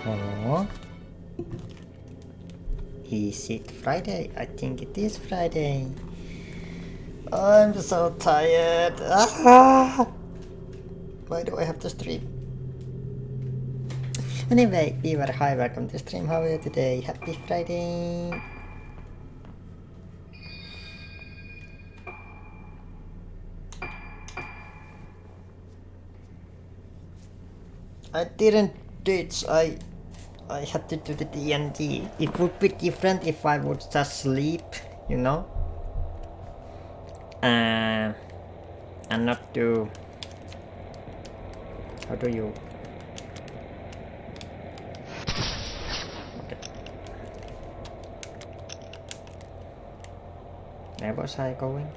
Oh. Is it Friday? I think it is Friday. I'm so tired. Ah! Why do I have to stream? Anyway, Beaver, hi, welcome to stream. How are you today? Happy Friday. I didn't ditch. I had to do the D&D. It would be different if I would just sleep, you know? And not do... How do you... Okay. Where was I going?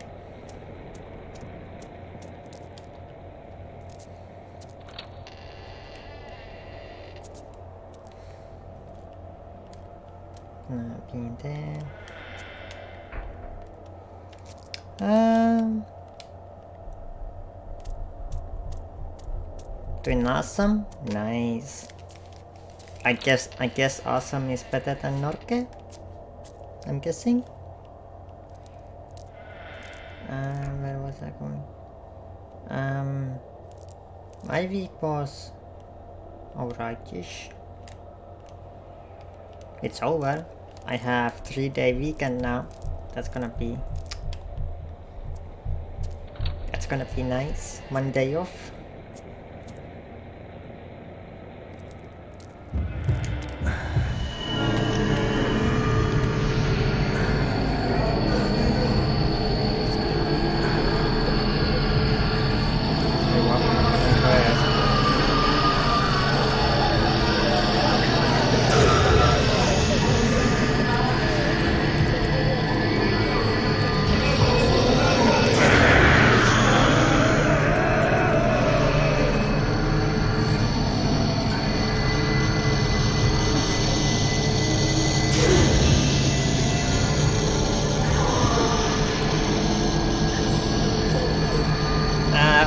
Not being there. Doing awesome? Nice. I guess awesome is better than Norke? I'm guessing. Where was I going? My week was alright-ish. It's over. I have 3-day weekend now. That's gonna be nice. 1 day off.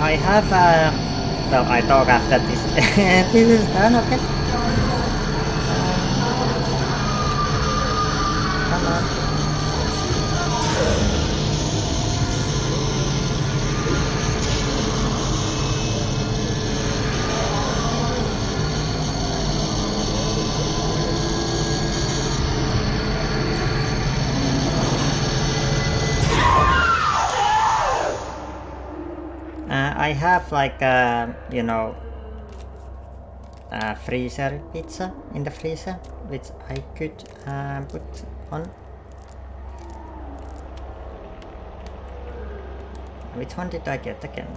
I have well, I talk after this. This is done, okay? Come on. I have like you know, freezer pizza in the freezer, which I could put on. Which one did I get again?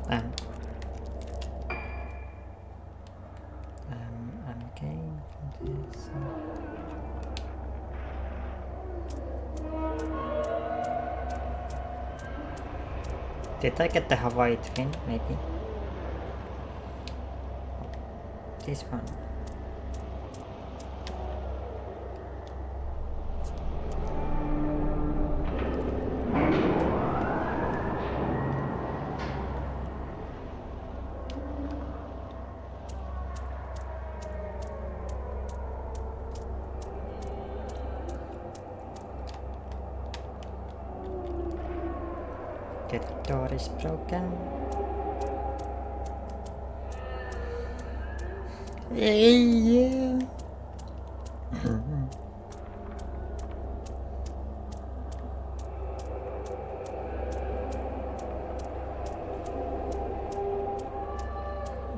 Okay. Did I get the Hawaii twin? Maybe. This one. The door is broken. Yeah.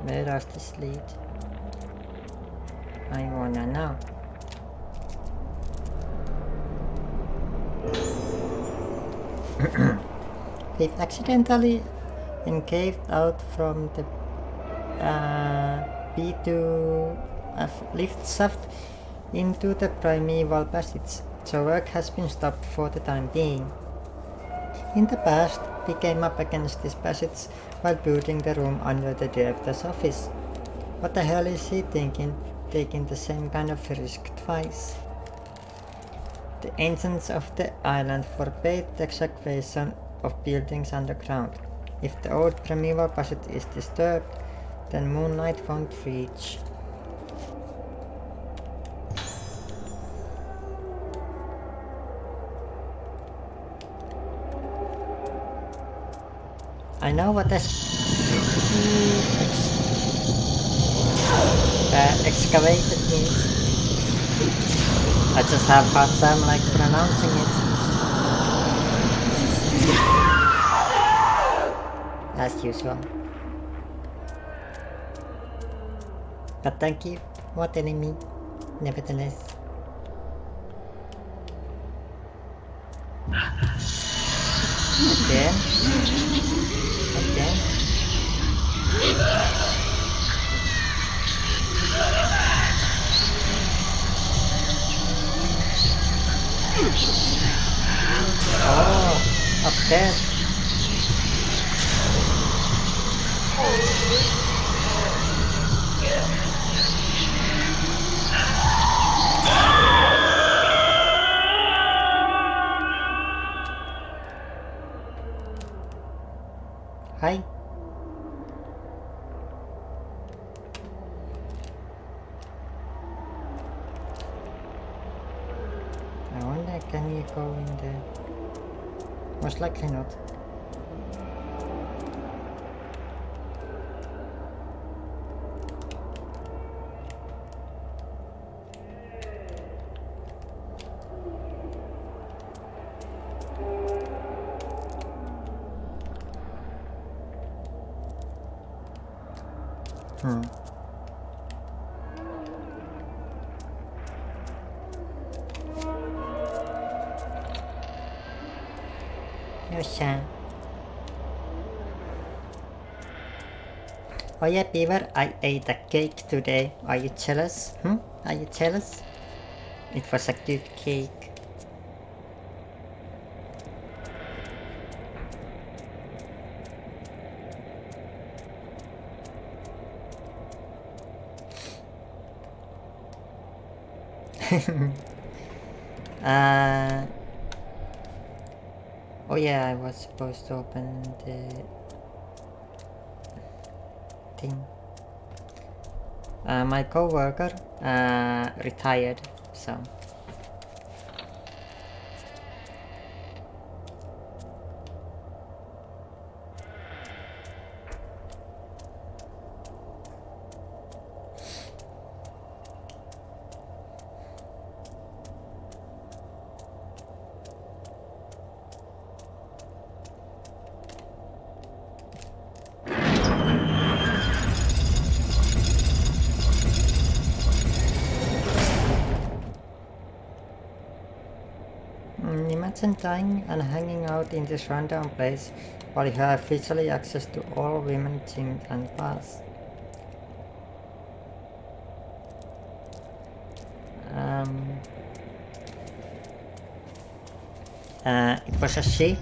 Where does this lead? I wanna know. We've accidentally encaved out from the B2F lift shaft into the primeval passage, so work has been stopped for the time being. In the past, we came up against this passage while building the room under the director's office, What the hell is he thinking, taking the same kind of risk twice? The ancients of the island forbade the excavation of buildings underground. If the old primeval passage is disturbed, then moonlight won't reach. I know what excavated means. I just have hard time like pronouncing it. As usual. But thank you for telling me, nevertheless. Again. Again. Oh, up there. Hi. I wonder, can you go in there? Most likely not. Yosha. Oh yeah, Beaver, I ate a cake today. Are you jealous? Are you jealous? It was a good cake. Oh yeah, I was supposed to open the thing. My co-worker retired, so. Imagine dying and hanging out in this random place while you have visually access to all women gyms and bars. It was a she,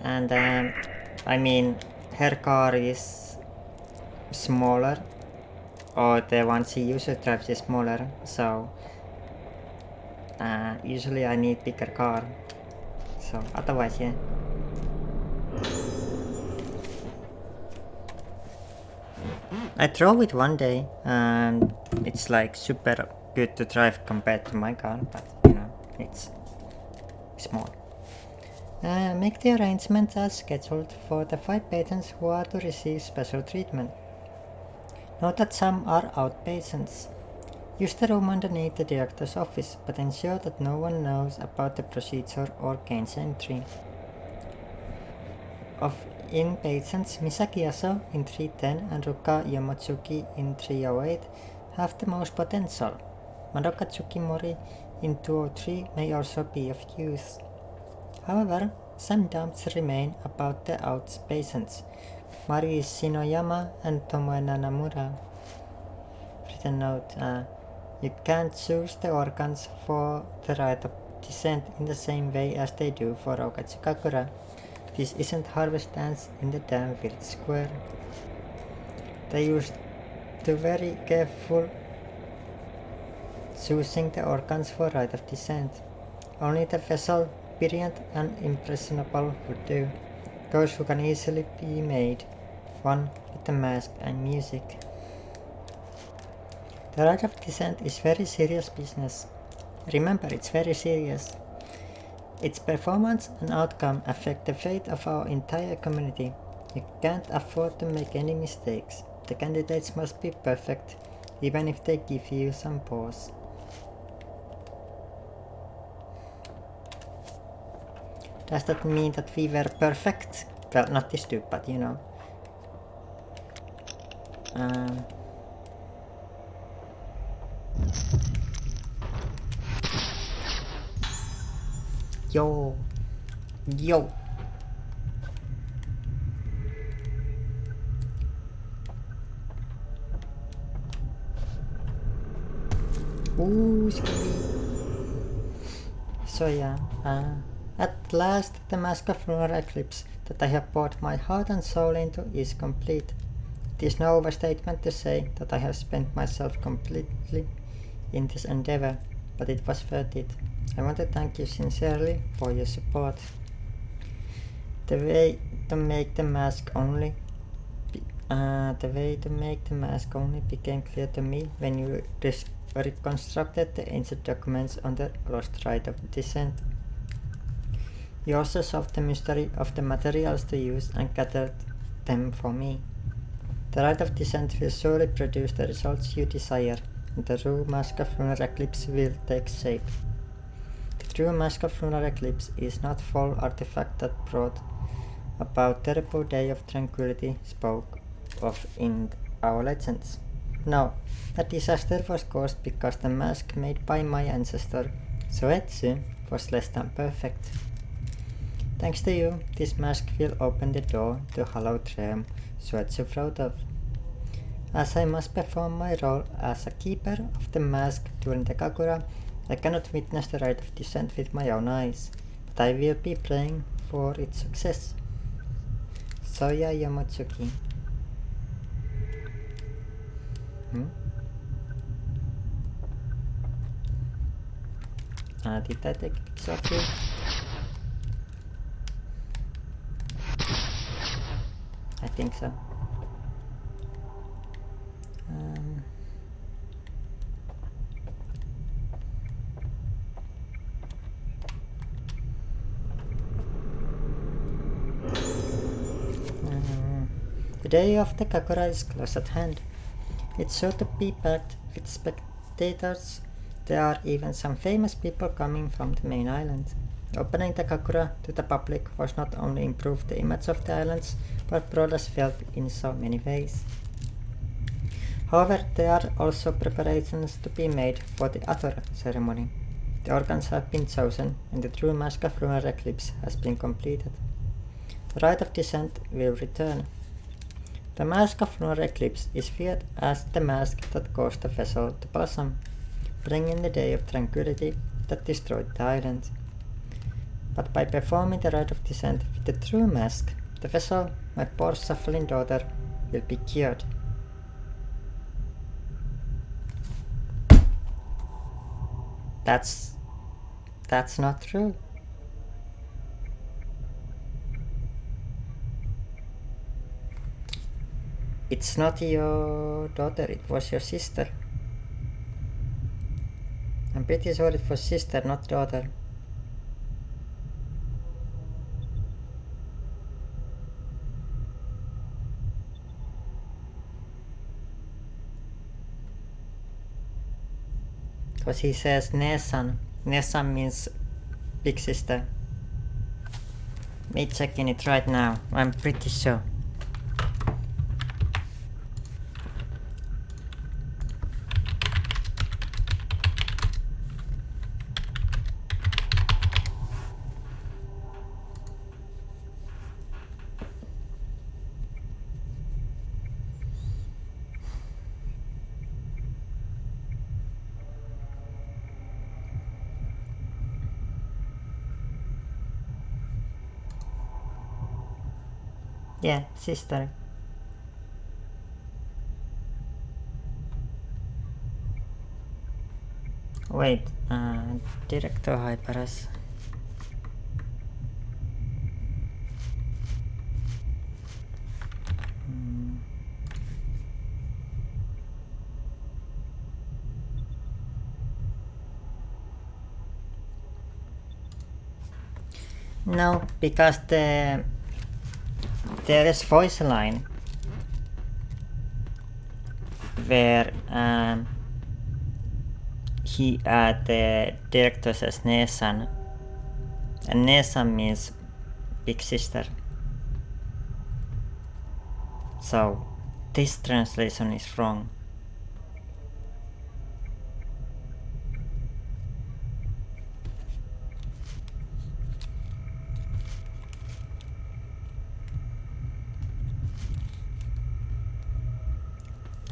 and I mean, her car is smaller, or the one she usually drives is smaller, so usually I need bigger car, so otherwise yeah. I drove it one day and it's like super good to drive compared to my car, but you know, it's small. Make the arrangements as scheduled for the 5 patients who are to receive special treatment. Note that some are outpatients. Use the room underneath the director's office, but ensure that no one knows about the procedure or gains entry. Of inpatients, Misaki Aso in 310 and Ruka Yamotsuki in 308 have the most potential. Madoka Tsukimori in 203 may also be of use. However, some doubts remain about the outpatients, Mari Shinoyama and Tomoe Nanamura. Written note, you can't choose the organs for the rite of descent in the same way as they do for Okatsukakura. This isn't Harvest Dance in the damn village square. They used to very careful choosing the organs for rite of descent. Only the vessel, brilliant and impressionable, would do. Those who can easily be made one with the mask and music. The rite of descent is very serious business. Remember, it's very serious. Its performance and outcome affect the fate of our entire community. You can't afford to make any mistakes. The candidates must be perfect, even if they give you some pause. Does that mean that we were perfect? Well, not this dude, but you know. Yo. Yo. Ooh, scary. So yeah, at last the mask of lunar eclipse that I have poured my heart and soul into is complete. It is no overstatement to say that I have spent myself completely in this endeavor, but it was worth it. I want to thank you sincerely for your support. The way to make the mask only became clear to me when you reconstructed the ancient documents on the lost rite of descent. You also solved the mystery of the materials to use and gathered them for me. The rite of descent will surely produce the results you desire, and the true mask of lunar eclipse will take shape. The true mask of lunar eclipse is not fall artifact that brought about terrible day of tranquility spoke of in our legends. No, that disaster was caused because the mask made by my ancestor, Soetsu, was less than perfect. Thanks to you, this mask will open the door to hallowed realm Soetsu wrote of. As I must perform my role as a keeper of the mask during the Kagura, I cannot witness the rite of descent with my own eyes, but I will be praying for its success. Soya Yamotsuki. Did I take a picture of you? I think so. The day of the Kagura is close at hand. It's sure to be packed with spectators. There are even some famous people coming from the main island. Opening the Kagura to the public was not only improve the image of the islands, but brought us wealth in so many ways. However, there are also preparations to be made for the other ceremony. The organs have been chosen, and the true mask of lunar eclipse has been completed. The rite of descent will return. The mask of lunar eclipse is feared as the mask that caused the vessel to blossom, bringing the day of tranquility that destroyed the island. But by performing the rite of descent with the true mask, the vessel, my poor suffering daughter, will be cured. That's not true. It's not your daughter, it was your sister. I'm pretty sure it was sister, not daughter. Because he says Nesan. Nesan means big sister. Me checking it right now, I'm pretty sure. Yeah, sister. Wait, director Hyperas. No, because there is voice line where the director says Nesan, and Nesan means big sister. So this translation is wrong.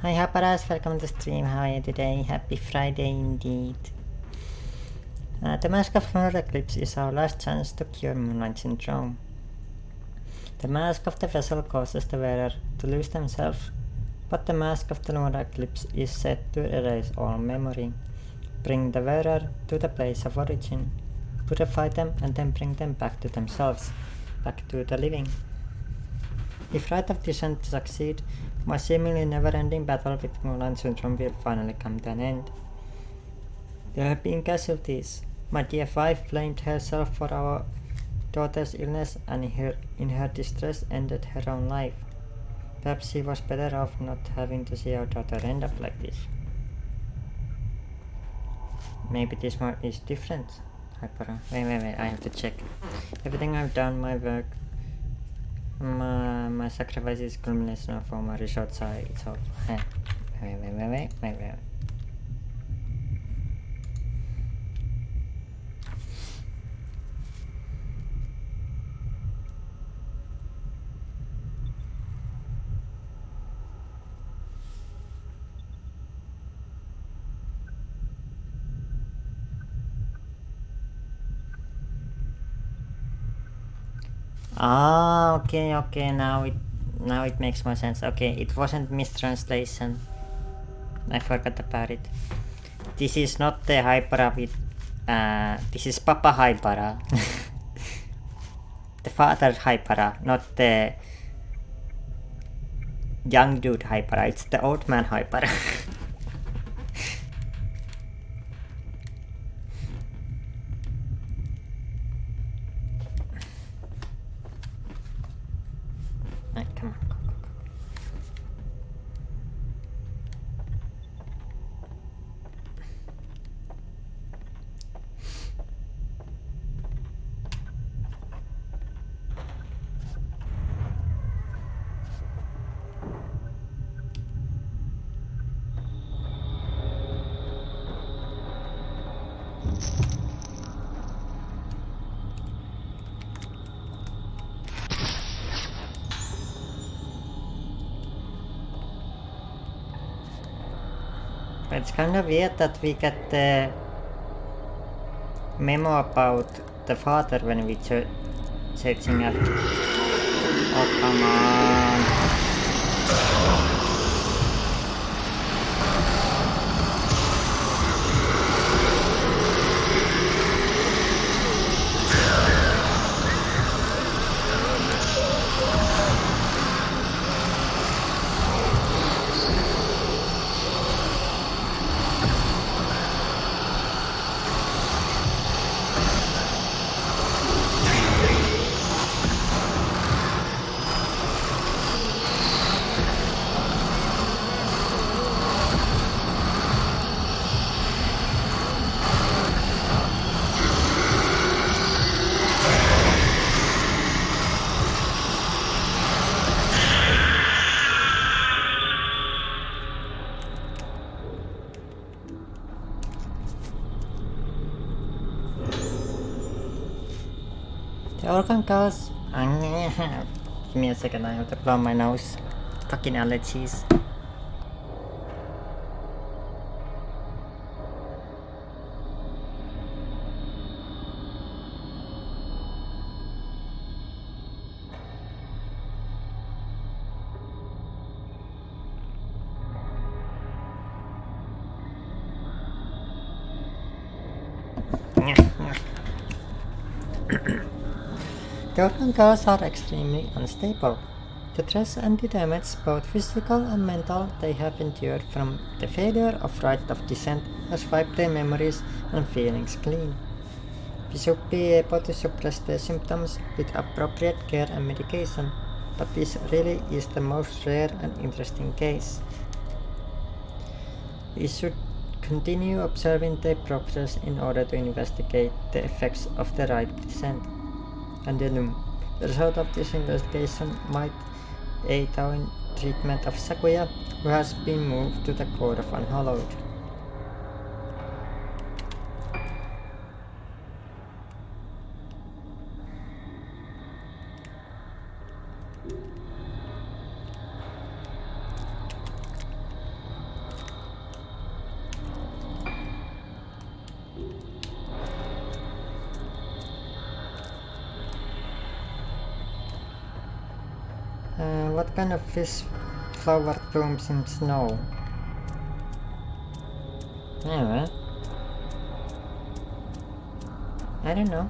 Hi Haparas, welcome to the stream. How are you today? Happy Friday indeed. The Mask of Lunar Eclipse is our last chance to cure Moonlight Syndrome. The mask of the vessel causes the wearer to lose themselves, but the mask of the lunar eclipse is said to erase all memory, bring the wearer to the place of origin, purify them and then bring them back to themselves, back to the living. If Rite of Descent succeed, my seemingly never-ending battle with Moonlight Syndrome will finally come to an end. There have been casualties. My dear wife blamed herself for our daughter's illness and in her distress ended her own life. Perhaps she was better off not having to see our daughter end up like this. Maybe this one is different. Hypera. Wait, I have to check. Everything I've done, my work, my sacrifice is culmination of all my resorts are it's all. Wait. Okay, now it makes more sense. Okay, it wasn't mistranslation. I forgot about it. This is not the Hypera with this is Papa Hypera. The father Hypera, not the young dude Hypera, it's the old man Hypera. Come on. It's kind of weird that we get the memo about the father when we searching after. Oh, come on. The organ cause. Give me a second, I have to blow my nose. Fucking allergies. The organ girls are extremely unstable. The stress and the damage, both physical and mental, they have endured from the failure of rite of descent has wiped their memories and feelings clean. We should be able to suppress their symptoms with appropriate care and medication, but this really is the most rare and interesting case. We should continue observing their progress in order to investigate the effects of the rite of descent. And the result of this investigation might aid our treatment of Sakuya, who has been moved to the Court of Unhallowed. What kind of fish flower blooms in snow? Anyway, I don't know.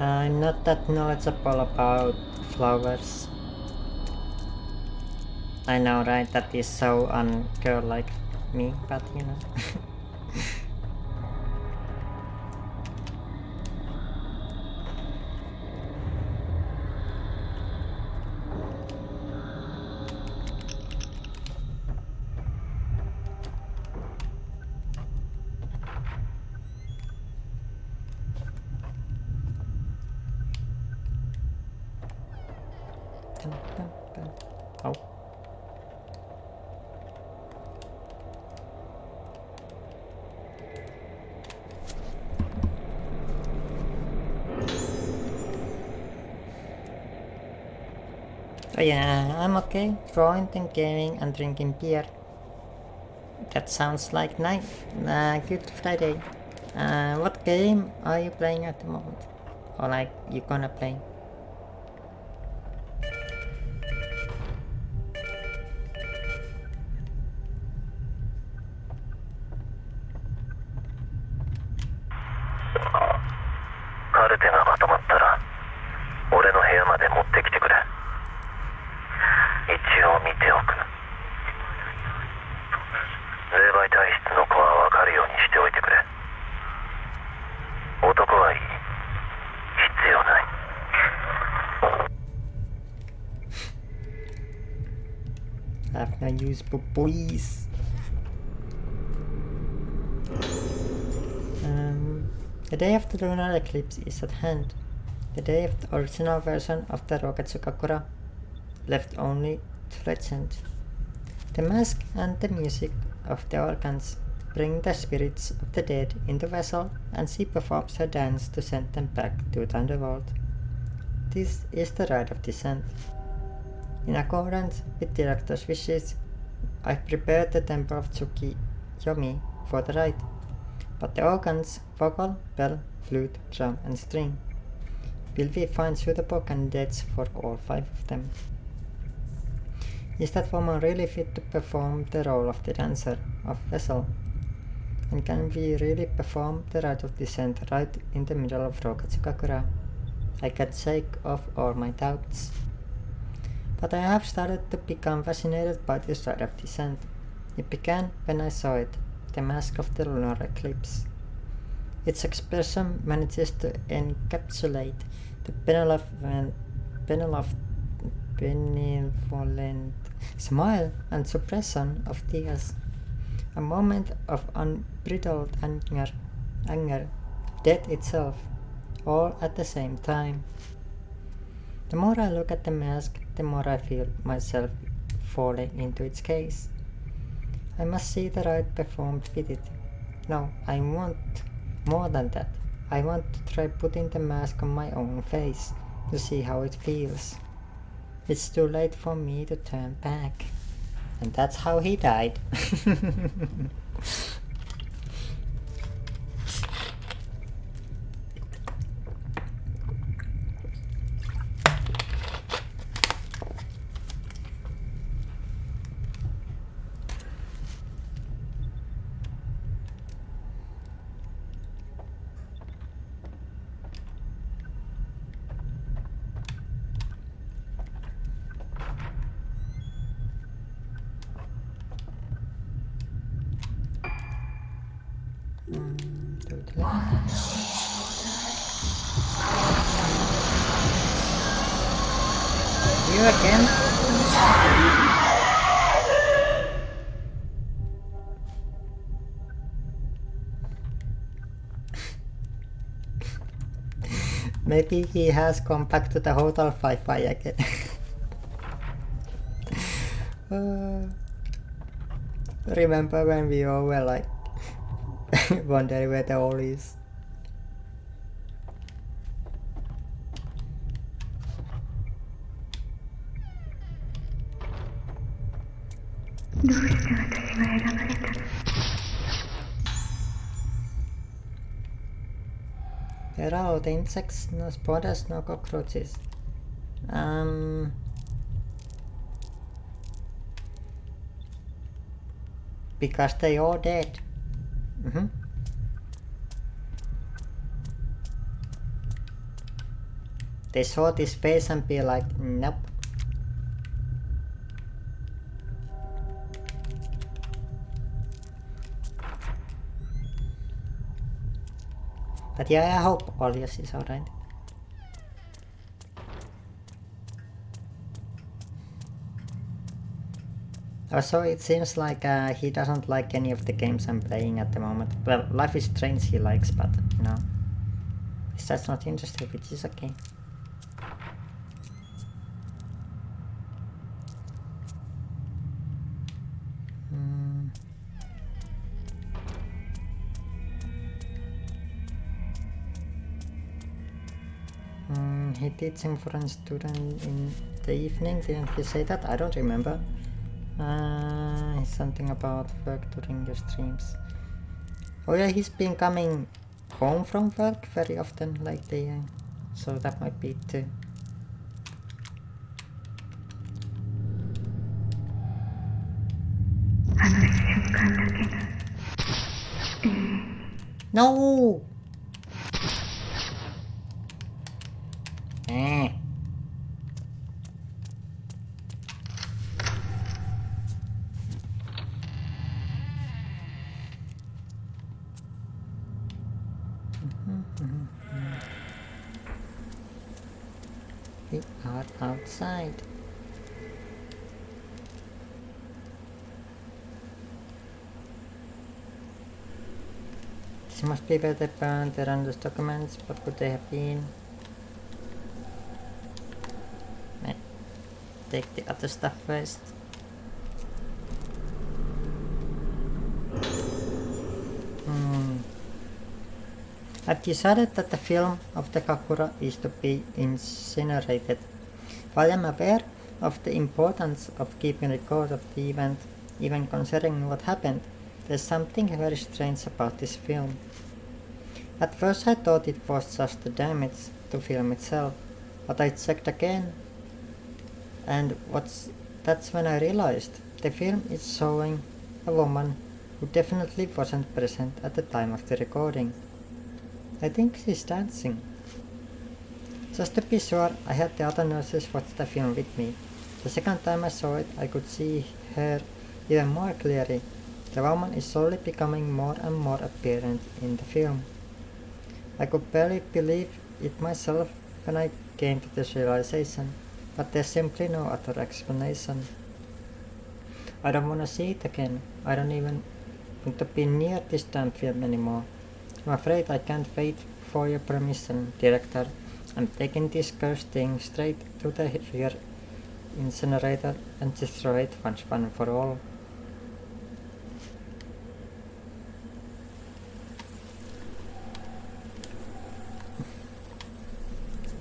I'm not that knowledgeable about flowers. I know, right? That is so un-girl like me, but you know. Oh. Oh yeah, I'm okay. Drawing and gaming and drinking beer. That sounds like night. Good Friday. What game are you playing at the moment? Or like you gonna play? I have no use for boys. The day of the lunar eclipse is at hand. The day of the original version of the Rokatsukakura, left only to legend. The mask and the music of the organs bring the spirits of the dead in the vessel, and she performs her dance to send them back to the underworld. This is the rite of descent. In accordance with director's wishes, I've prepared the temple of Tsukiyomi for the rite, but the organs, vocal, bell, flute, drum and string, will we find suitable candidates for all 5 of them? Is that woman really fit to perform the role of the dancer, of vessel? And can we really perform the rite of descent right in the middle of Rokatsukakura? I can't shake off all my doubts. But I have started to become fascinated by this rite of descent. It began when I saw it, the mask of the lunar eclipse. Its expression manages to encapsulate the benevolent smile and suppression of tears, a moment of unbridled anger, death itself, all at the same time. The more I look at the mask, the more I feel myself falling into its case. I must see the rite performed with it. No, I want more than that. I want to try putting the mask on my own face to see how it feels. It's too late for me to turn back. And that's how he died. You again? Maybe he has come back to the Hotel Fi-Fi again. Remember when we all were like wondering where the all is? There are all the insects, no spiders, no cockroaches. Because they all dead. They saw this face and be like, nope. But yeah, I hope Olius is alright. Also, it seems like he doesn't like any of the games I'm playing at the moment. Well, Life is Strange he likes, but you know, he's just not interested, which is okay. He teaching foreign student in the evening, didn't he say that? I don't remember. Something about work during your streams. Oh yeah, he's been coming home from work very often lately, so that might be it too. No! We are outside. This must be where they burned their endless documents. What could they have been? Take the other stuff first. I've decided that the film of the Kakura is to be incinerated. While I'm aware of the importance of keeping record of the event, even considering what happened, there's something very strange about this film. At first I thought it was just the damage to film itself, but I checked again, and that's when I realized the film is showing a woman who definitely wasn't present at the time of the recording. I think she's dancing. Just to be sure, I had the other nurses watch the film with me. The second time I saw it, I could see her even more clearly. The woman is slowly becoming more and more apparent in the film. I could barely believe it myself when I came to this realization, but there's simply no other explanation. I don't want to see it again. I don't even want to be near this damn film anymore. I'm afraid I can't wait for your permission, director. I'm taking this cursed thing straight to the rear incinerator and destroy it once and for all.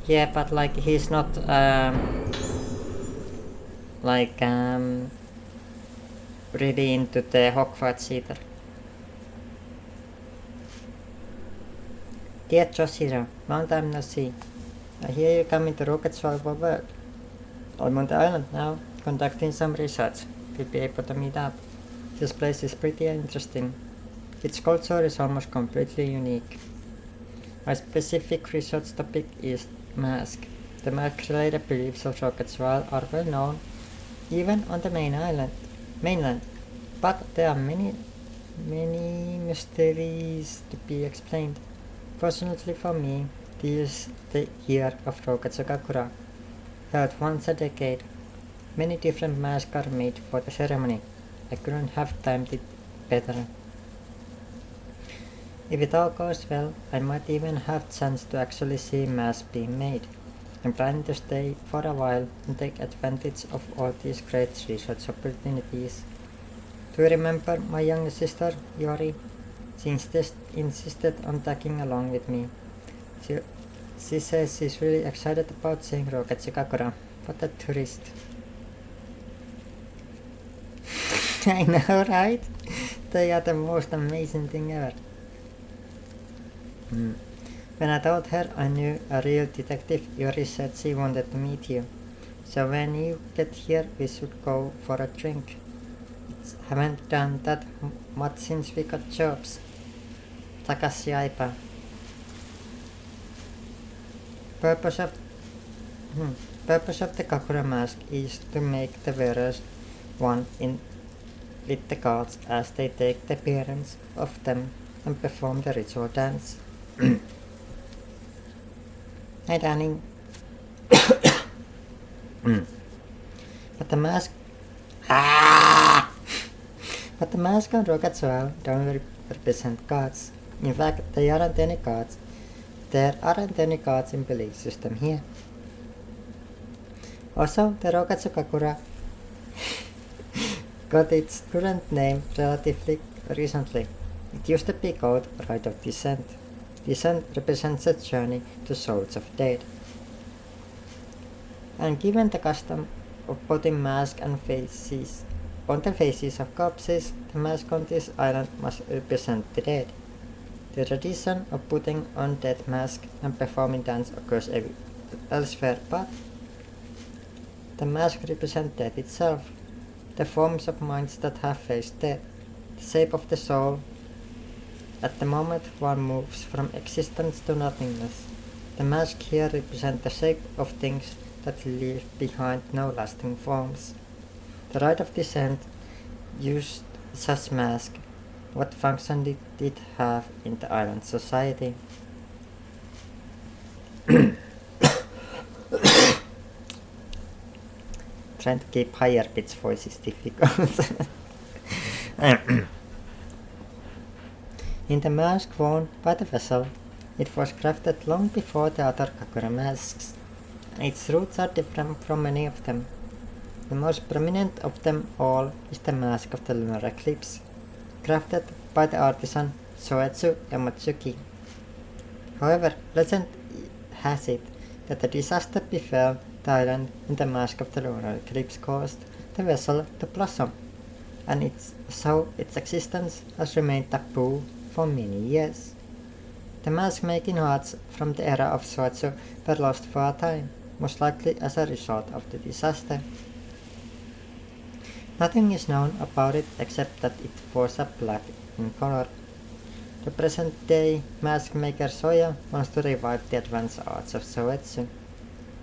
Yeah, but like he's not really into the Hogwarts either. Dear Joshiro, long time no see. I hear you coming to Rocket Swell for work. I'm on the island now, conducting some research. We'll be able to meet up. This place is pretty interesting. Its culture is almost completely unique. My specific research topic is mask. The mask-related beliefs of Rocket Swell are well known, even on the mainland. But there are many many mysteries to be explained. Fortunately for me, this is the year of Rokatsukakura, held once a decade. Many different masks are made for the ceremony. I couldn't have timed it better. If it all goes well, I might even have chance to actually see masks being made. I'm planning to stay for a while and take advantage of all these great research opportunities. Do you remember my younger sister, Yori? She insisted on tagging along with me. She, she says she's really excited about seeing Rokatsukakura. What a tourist. I know, right? They are the most amazing thing ever. When I told her I knew a real detective, Yori said she wanted to meet you. So when you get here, we should go for a drink. Haven't done that much since we got jobs. Takashi Aiba. Purpose of Purpose of the Kakura mask is to make the wearers one in with the gods as they take the appearance of them and perform the ritual dance. Hi, darling. But the mask. But the mask on Rokatsual don't represent gods. In fact, they aren't any gods. There aren't any gods in belief system here. Also, the Rokatsukakura got its current name relatively recently. It used to be called Rite of Descent. Descent represents a journey to souls of dead. And given the custom of putting masks and faces on the faces of corpses, the mask on this island must represent the dead. The tradition of putting on death mask and performing dance occurs elsewhere, but the mask represents death itself, the forms of minds that have faced death, the shape of the soul. At the moment one moves from existence to nothingness, the mask here represents the shape of things that leave behind no lasting forms. The Rite of Descent used such mask. What function did it have in the island society? Trying to keep higher pitch voice is difficult. In the mask worn by the vessel, it was crafted long before the other Kakura masks. Its roots are different from many of them. The most prominent of them all is the mask of the lunar eclipse, crafted by the artisan Soetsu Yamatsuki. However, legend has it that a disaster befell the island and the mask of the lunar eclipse caused the vessel to blossom, and so its existence has remained taboo for many years. The mask-making arts from the era of Soetsu were lost for a time, most likely as a result of the disaster. Nothing is known about it except that it was a black in color. The present-day mask maker Soya wants to revive the advanced arts of Soetsu.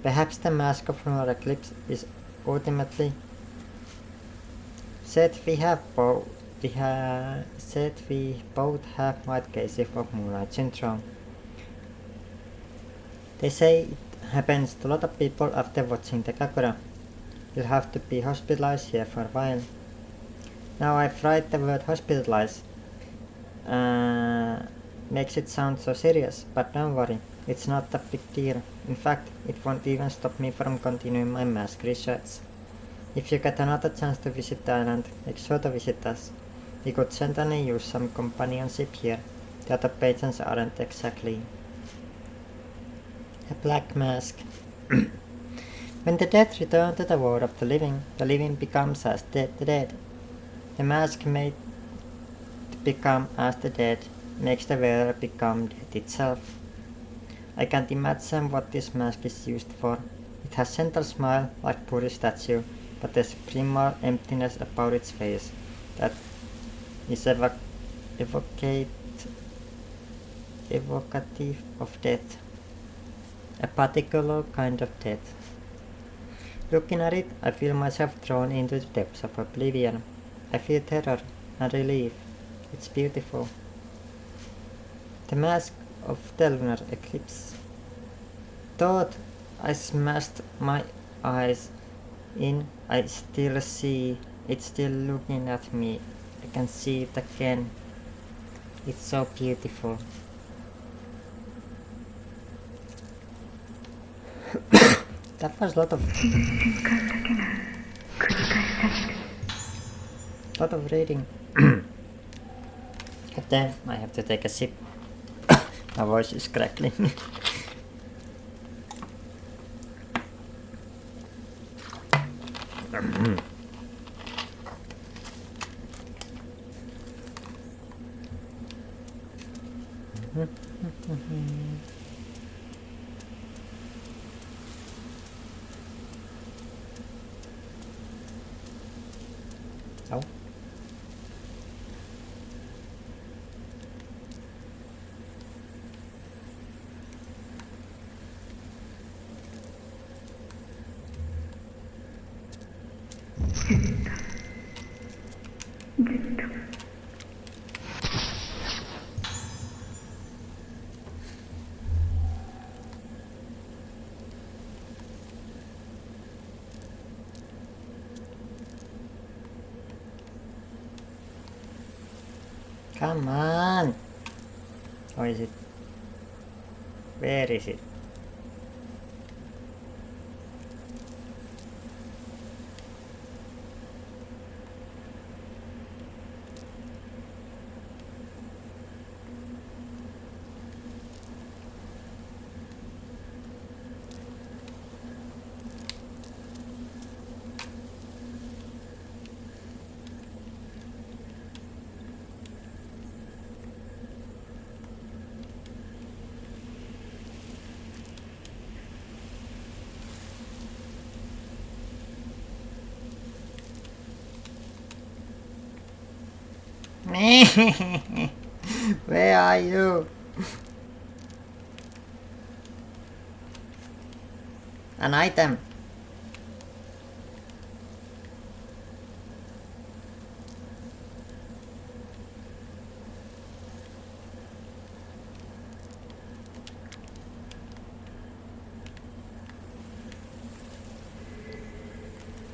Perhaps the mask of lunar eclipse is ultimately said we both have mild cases of moonlight syndrome. They say it happens to a lot of people after watching the Kakura. You'll have to be hospitalized here for a while. Now I've tried the word hospitalized. Makes it sound so serious, but don't worry, it's not a big deal. In fact, it won't even stop me from continuing my mask research. If you get another chance to visit the island, make sure to visit us. We could certainly use some companionship here. The other patrons aren't exactly a black mask. When the dead return to the world of the living becomes as the dead. The mask made to become as the dead makes the wearer become death itself. I can't imagine what this mask is used for. It has gentle smile like Buddhist statue, but there's primal emptiness about its face that is evocative of death. A particular kind of death. Looking at it, I feel myself drawn into the depths of oblivion. I feel terror and relief. It's beautiful. The Mask of the Lunar Eclipse. Thought I smashed my eyes in, I still see it still looking at me. I can see it again. It's so beautiful. That was a lot of reading. But then I have to take a sip. My voice is crackling. Oh. Come on! Or is it? Where is it? Where are you? An item.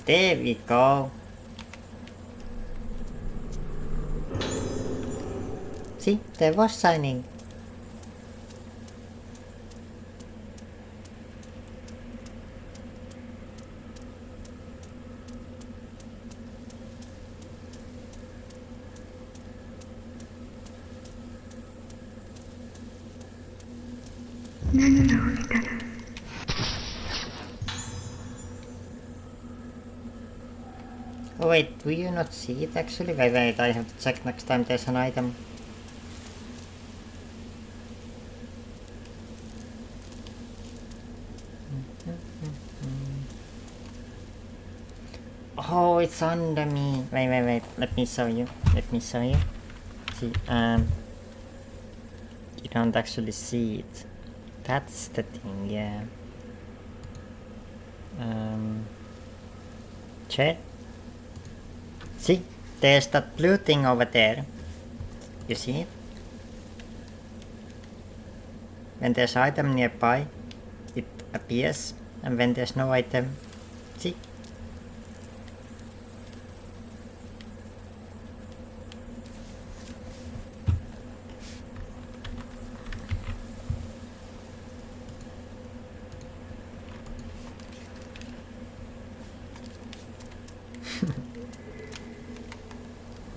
There we go. See, there was shining. Oh wait, do you not see it actually? Wait, I have to check next time there's an item. Oh, it's under me. Wait, let me show you. See, you don't actually see it. That's the thing, yeah. Check. See, there's that blue thing over there. You see it? When there's item nearby, it appears, and when there's no item, see?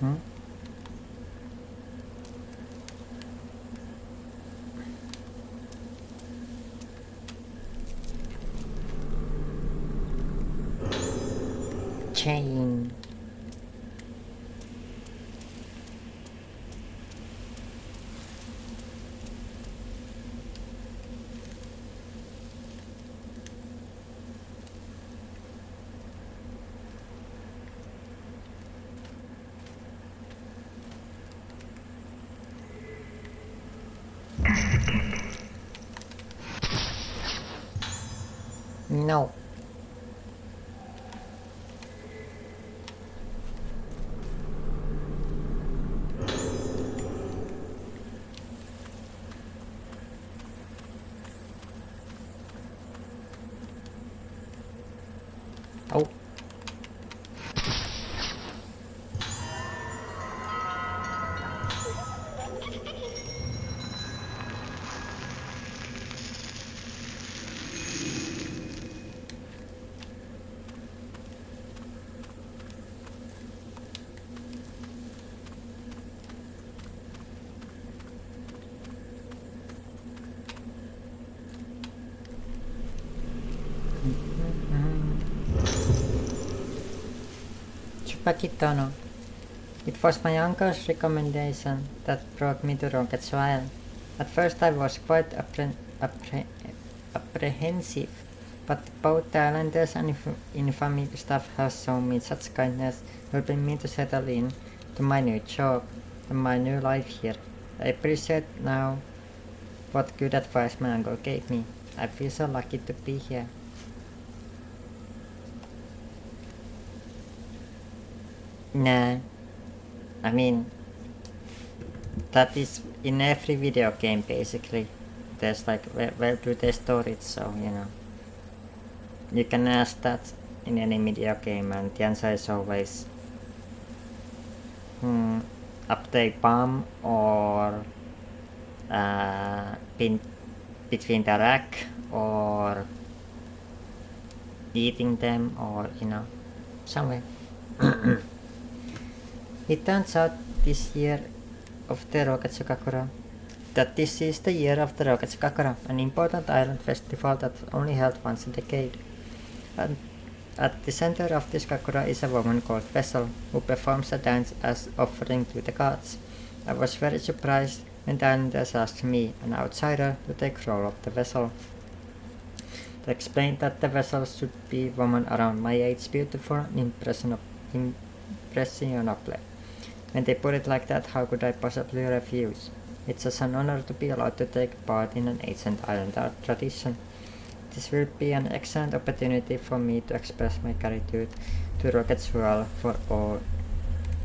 Hmm? Chain. No. Pakitono. It was my uncle's recommendation that brought me to Rocket's Isle. At first I was quite apprehensive, but both the islanders and infamy staff have shown me such kindness, helping me to settle in to my new job and my new life here. I appreciate now what good advice my uncle gave me. I feel so lucky to be here. Nah, I mean, that is in every video game basically. There's like, where do they store it, so you know. You can ask that in any video game and the answer is always up the bomb or between the rack or eating them or you know, somewhere. It turns out this year of the Rokatsukakura that this is the year of the Rokatsukakura, an important island festival that's only held once a decade. And at the center of this kakura is a woman called Vessel, who performs a dance as offering to the gods. I was very surprised when the islanders asked me, an outsider, to take role of the Vessel. They explained that the Vessel should be a woman around my age, beautiful and impressionable. When they put it like that, how could I possibly refuse? It's just an honor to be allowed to take part in an ancient island art tradition. This will be an excellent opportunity for me to express my gratitude to Rocket's World for all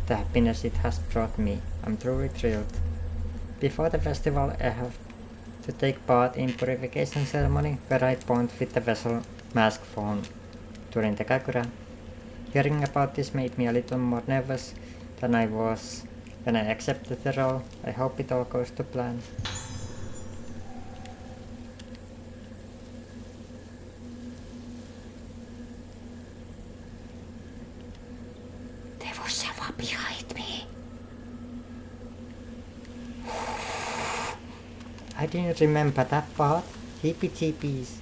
the happiness it has brought me. I'm truly thrilled. Before the festival, I have to take part in purification ceremony where I bond with the Vessel mask phone during the kakura. Hearing about this made me a little more nervous than I was when I accepted the role. I hope it all goes to plan. There was someone behind me. I didn't remember that part. Heebie-jeebies.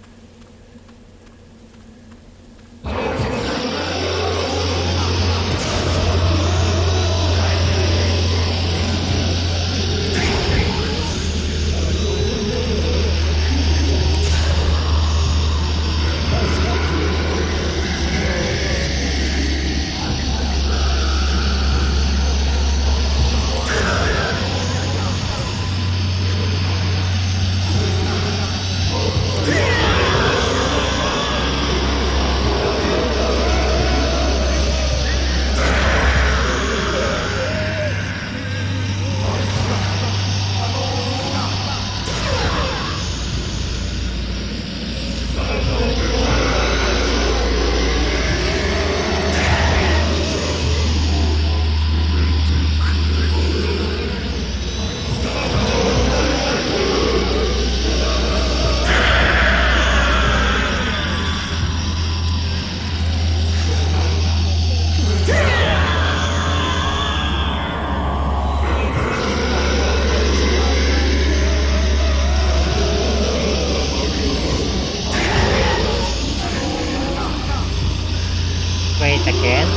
Wait again.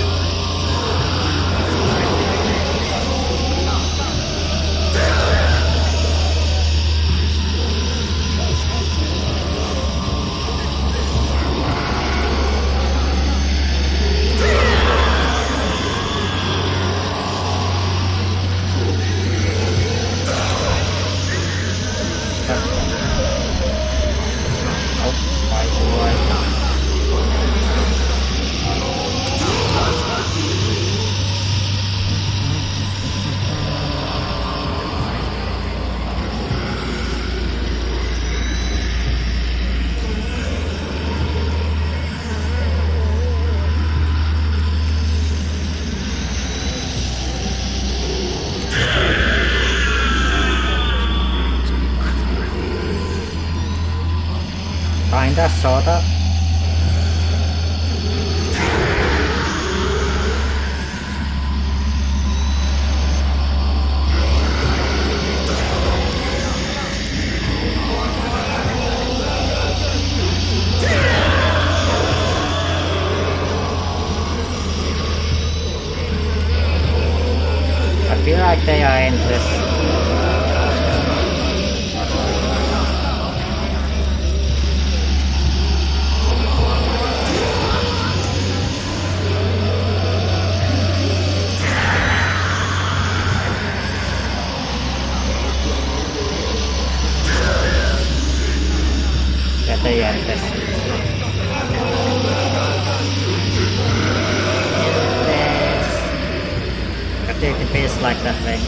Kinda, sorta. It feels like that way.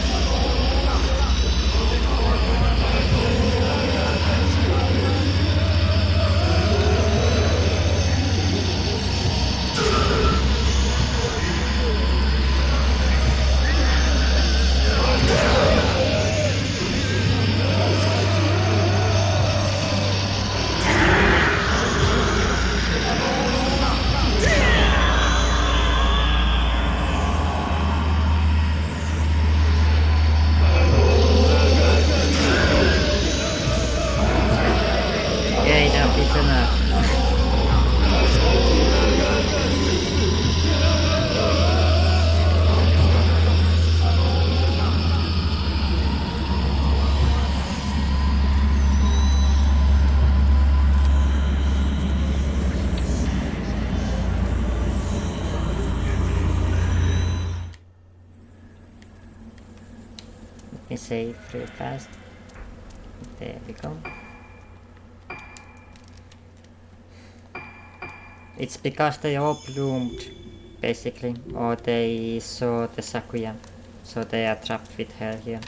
Let me save real fast. There we go. It's because they all bloomed, basically, or they saw the Sakuya, so they are trapped with her here.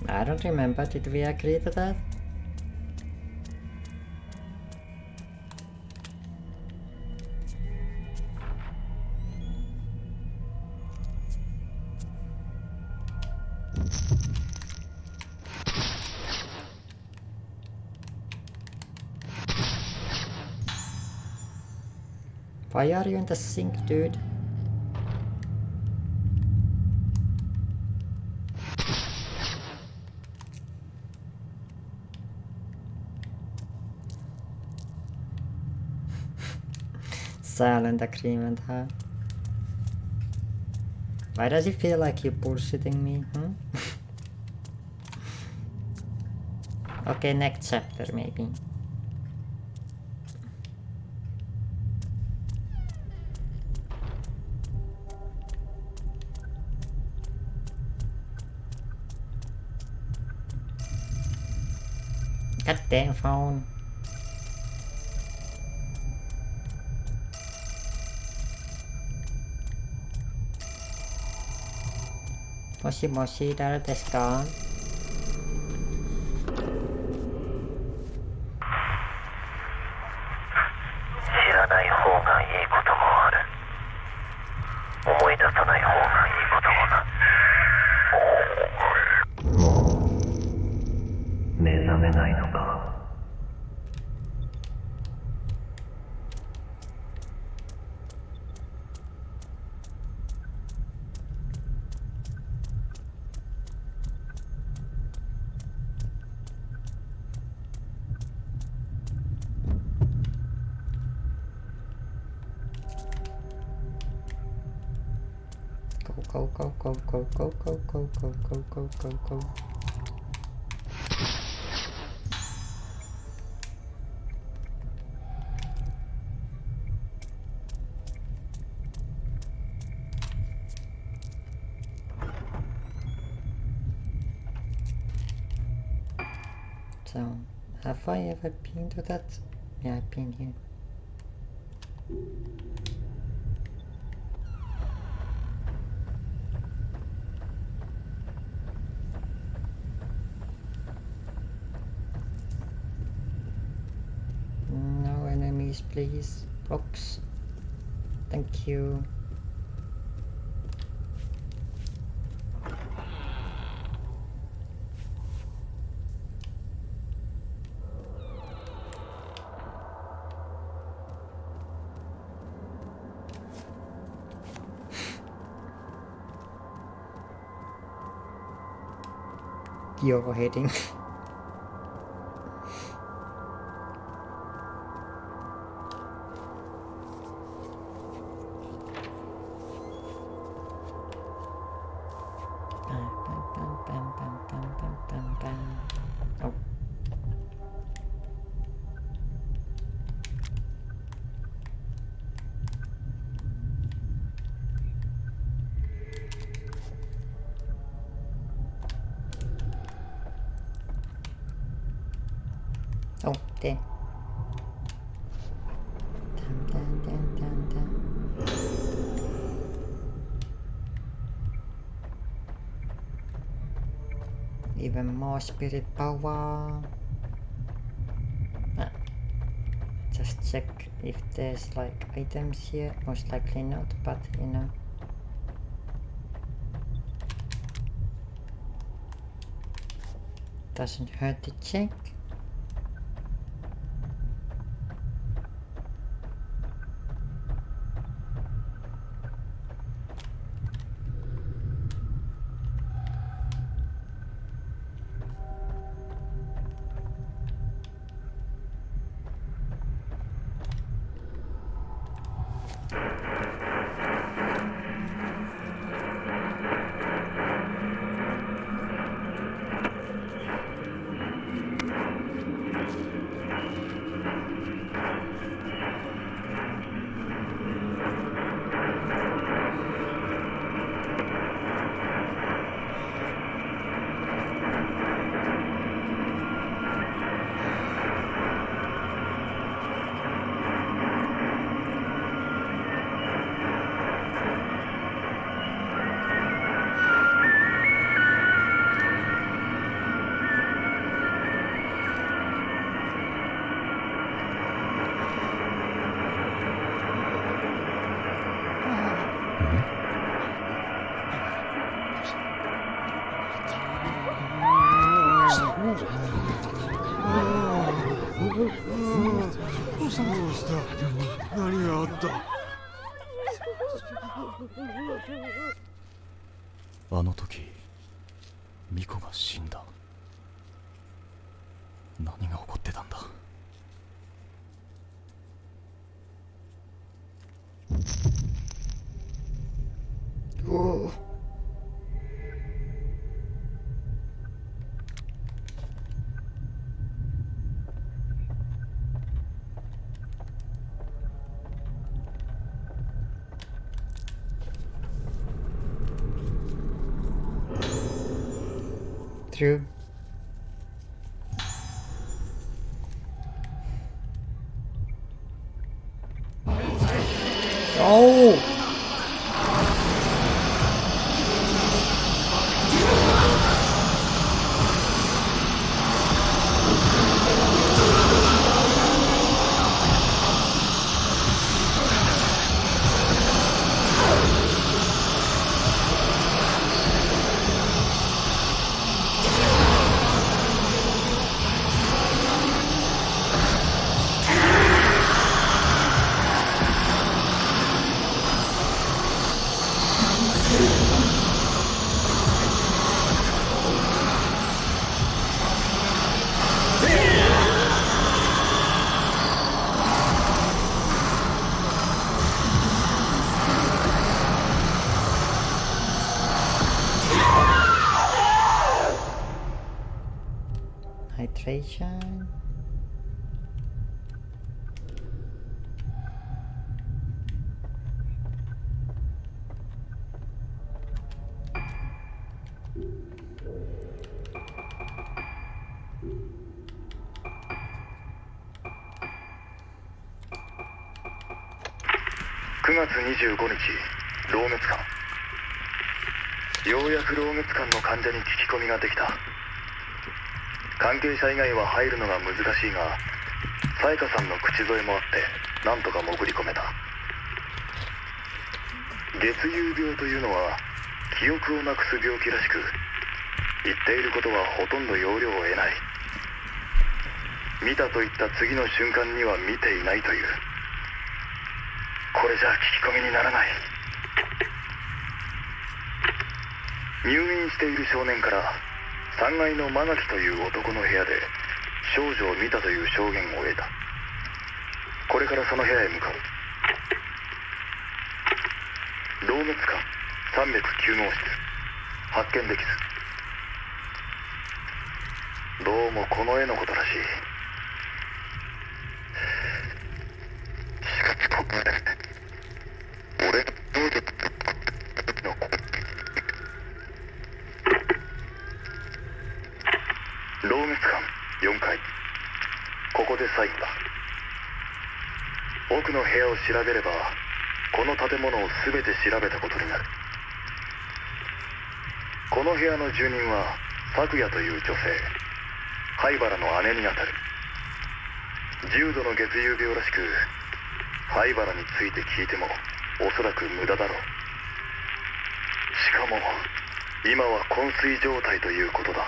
I don't remember, did we agree to that? Why are you in the sink, dude? Silent agreement, huh? Why does it feel like you're bullshitting me, Okay, next chapter, maybe. Goddamn phone. Moshi moshi, there desu ka? go. So, have I ever been to that? Yeah, I've been here. No enemies, please. Blocks. Thank you. You're heading. Oh. Oh, there. Even more spirit power. Just check if there's like items here. Most likely not, but you know. Doesn't hurt to check.あの時ミコが死んだ。何が起こってたんだ。おお。True. Oh! Hydration.9月25日、老滅館。ようやく老滅館の患者に聞き込みができた。関係者以外は入るのが難しいが、さやかさんの口添えもあってなんとか潜り込めた。月遊病というのは記憶をなくす病気らしく、言っていることはほとんど要領を得ない。見たと言った次の瞬間には見ていないという。これじゃ聞き込みにならない。入院している少年から3階のマガキという男の部屋で少女を見たという証言を得た。これからその部屋へ向かう。同月間309号室発見できず。どうもこの絵のことらしい。しかしこの絵、俺の少女の同月間4階、ここで最後だ。奥の部屋を調べればこの建物を全て調べたことになる。この部屋の住人は咲夜という女性、灰原の姉にあたる。重度の月遊病らしく、灰原について聞いてもおそらく無駄だろう。しかも今は昏睡状態ということだ。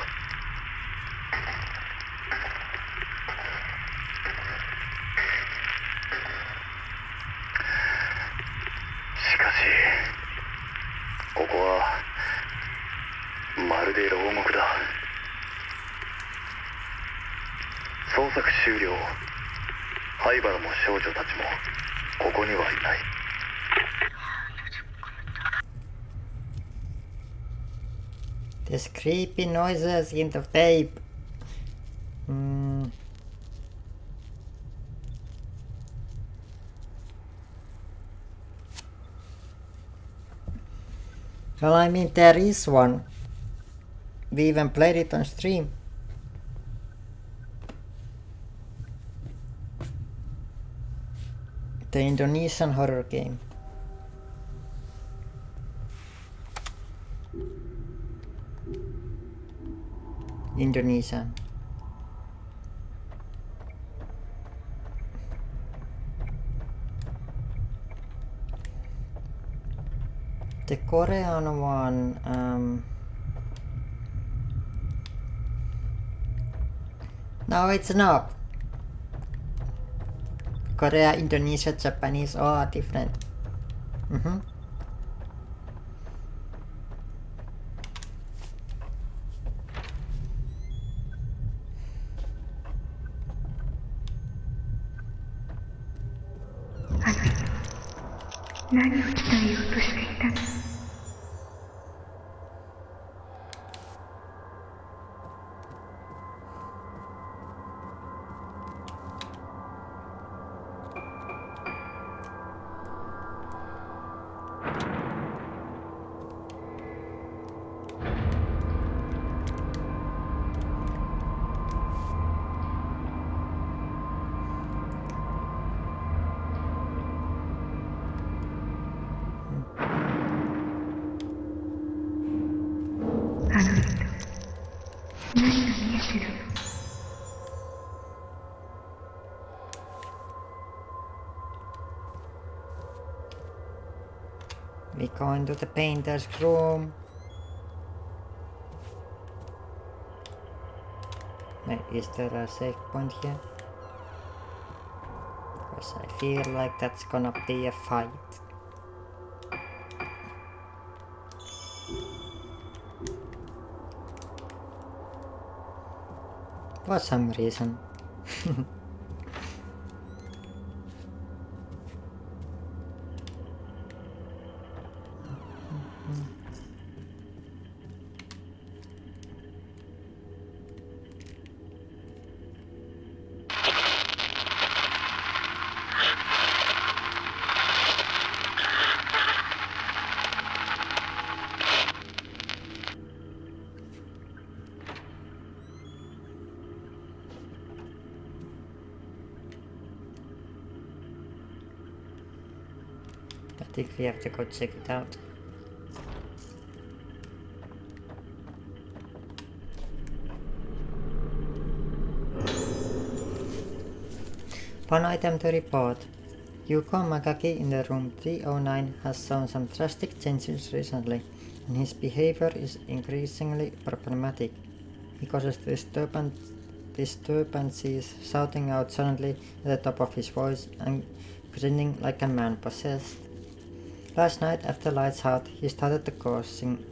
しかしここはまるで牢獄だ。捜索終了。灰原も少女たちもここにはいない。There's creepy noises in the tape. Well, I mean, there is one. We even played it on stream. The Indonesian horror game. Indonesian. The Korean one, no, it's not. Korea, Indonesia, Japanese, all are different. We go into the painter's room. Wait, is there a save point here? Because I feel like that's gonna be a fight. For some reason. I think we have to go check it out. One item to report. Yuko Magaki in the room 309 has shown some drastic changes recently, and his behavior is increasingly problematic. He causes disturbances, shouting out suddenly at the top of his voice and grinning like a man possessed. Last night, after lights out, he started causing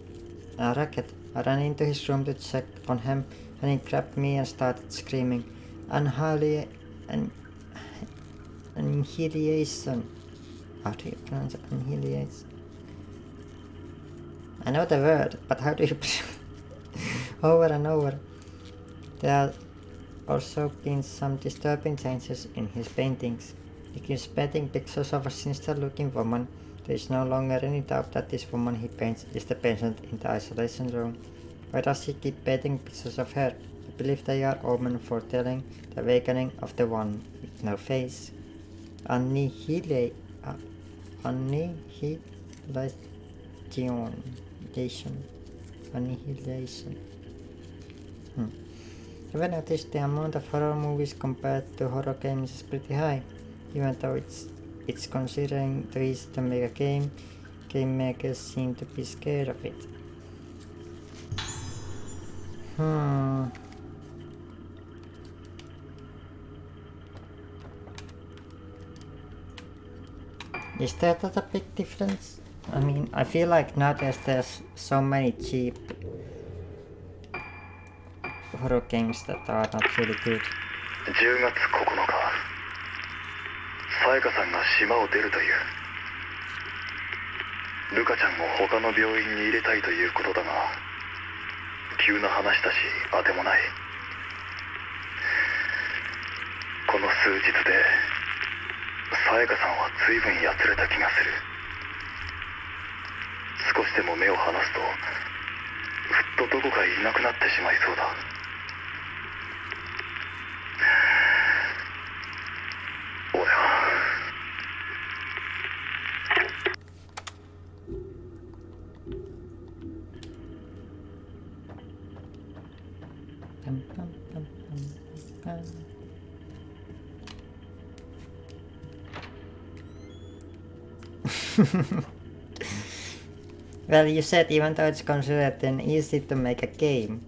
a racket I ran into his room to check on him, and he grabbed me and started screaming, Annihilation. How do you pronounce it? Annihilation? I know the word, but how do you over and over. There have also been some disturbing changes in his paintings. He keeps painting pictures of a sinister-looking woman. There is no longer any doubt that this woman he paints is the patient in the isolation room. Why does he keep painting pictures of her? I believe they are omen foretelling the awakening of the one with no face. Annihilation. Annihilation. Ever noticed the amount of horror movies compared to horror games is pretty high, even though it's considering too easy to make a game. Game makers seem to be scared of it. Is that a big difference? I mean, I feel like nowadays there's so many cheap horror games that are not really good. 10月9日さやかさんが島を出るという。ルカちゃんを他の病院に入れたいということだが、急な話だし当てもない。この数日でさやかさんは随分やつれた気がする。少しでも目を離すとふっとどこかいなくなってしまいそうだ。俺はWell, you said even though it's considered an easy to make a game.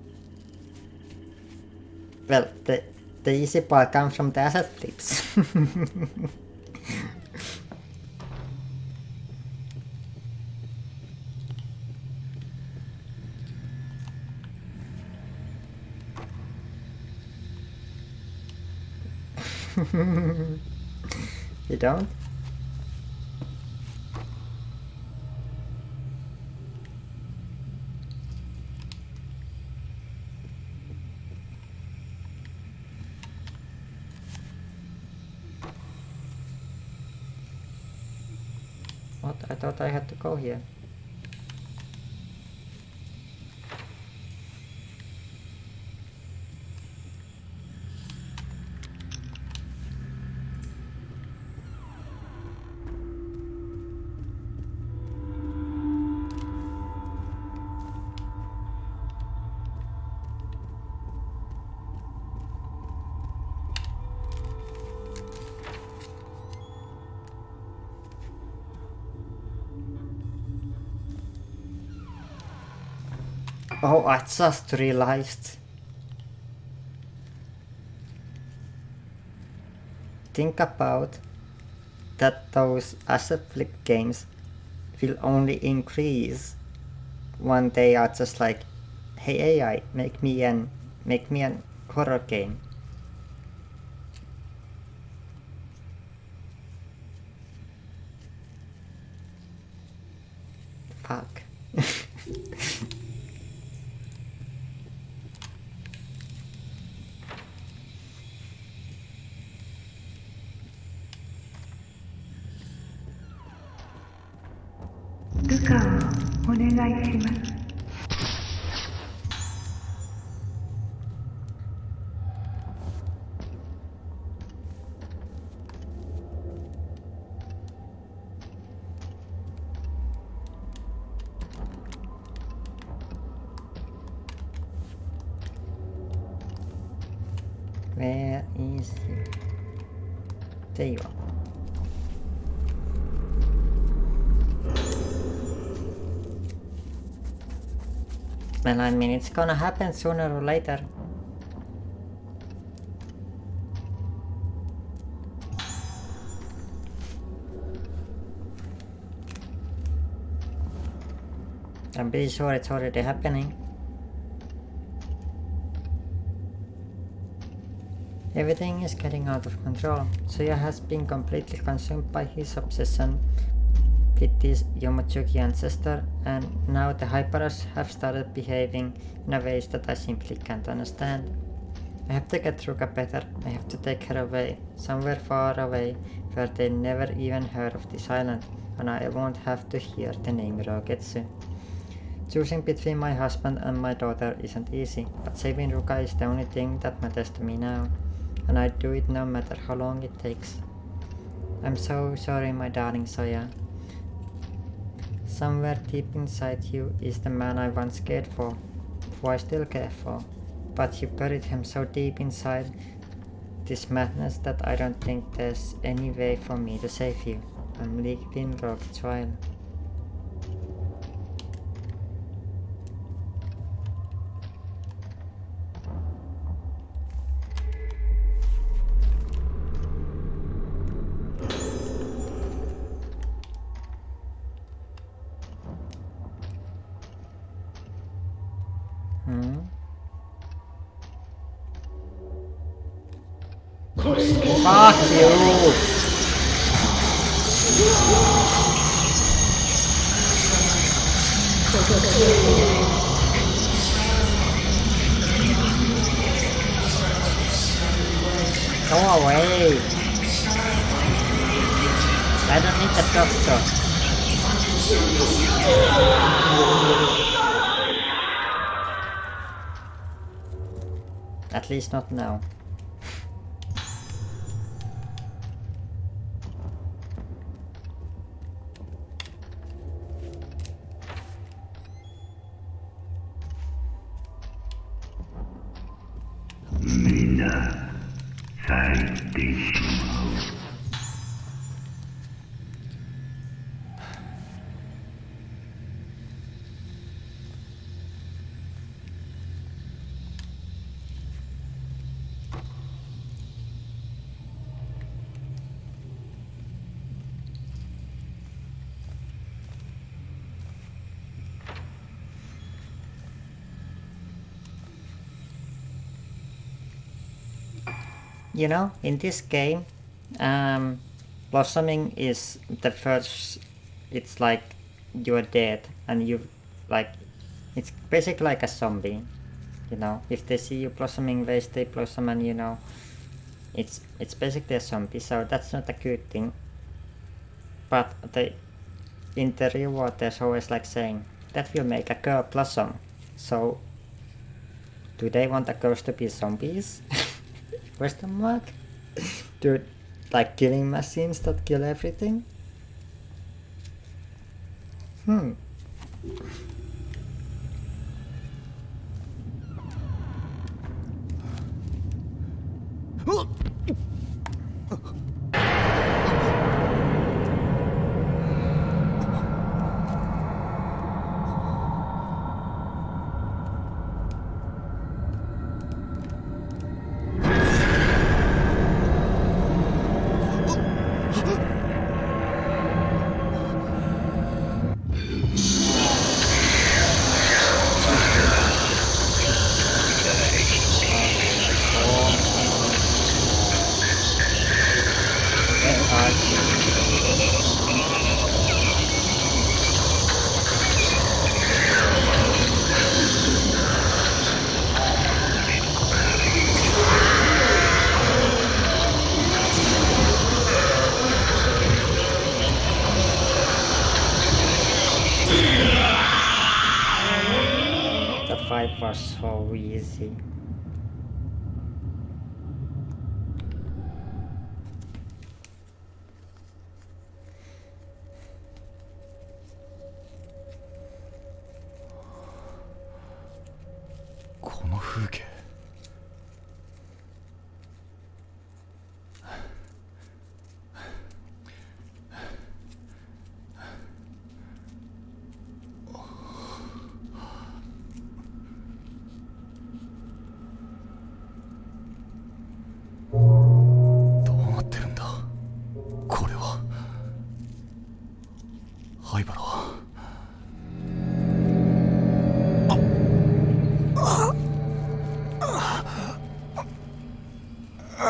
Well, the easy part comes from the asset flips. You don't? What? I thought I had to go here. Oh, I just realized. Think about that those asset flip games will only increase when they are just like, hey AI, make me an horror game. Fuck. Where is he? There you are. Well, I mean, it's gonna happen sooner or later. I'm pretty sure it's already happening. Everything is getting out of control. Soya has been completely consumed by his obsession with his Yomotsuki ancestor, and now the Hyperas have started behaving in a ways that I simply can't understand. I have to get Ruka better. I have to take her away, somewhere far away, where they never even heard of this island, and I won't have to hear the name Rogetsu. Choosing between my husband and my daughter isn't easy, but saving Ruka is the only thing that matters to me now, and I do it no matter how long it takes. I'm so sorry, my darling Soya. Somewhere deep inside you is the man I once cared for, who I still care for, but you buried him so deep inside this madness that I don't think there's any way for me to save you. I'm leaving Rocket's Isle. Fuck you! Go away! I don't need the doctor. At least not now. You know, in this game, blossoming is the first. It's like you're dead, and you like. It's basically like a zombie. You know, if they see you blossoming ways, they blossom, and you know, it's basically a zombie. So that's not a good thing. But in the real world, there's always like saying that will make a girl blossom. So, do they want the girls to be zombies? Question mark? Dude, like killing machines that kill everything? That fight was so easy. 再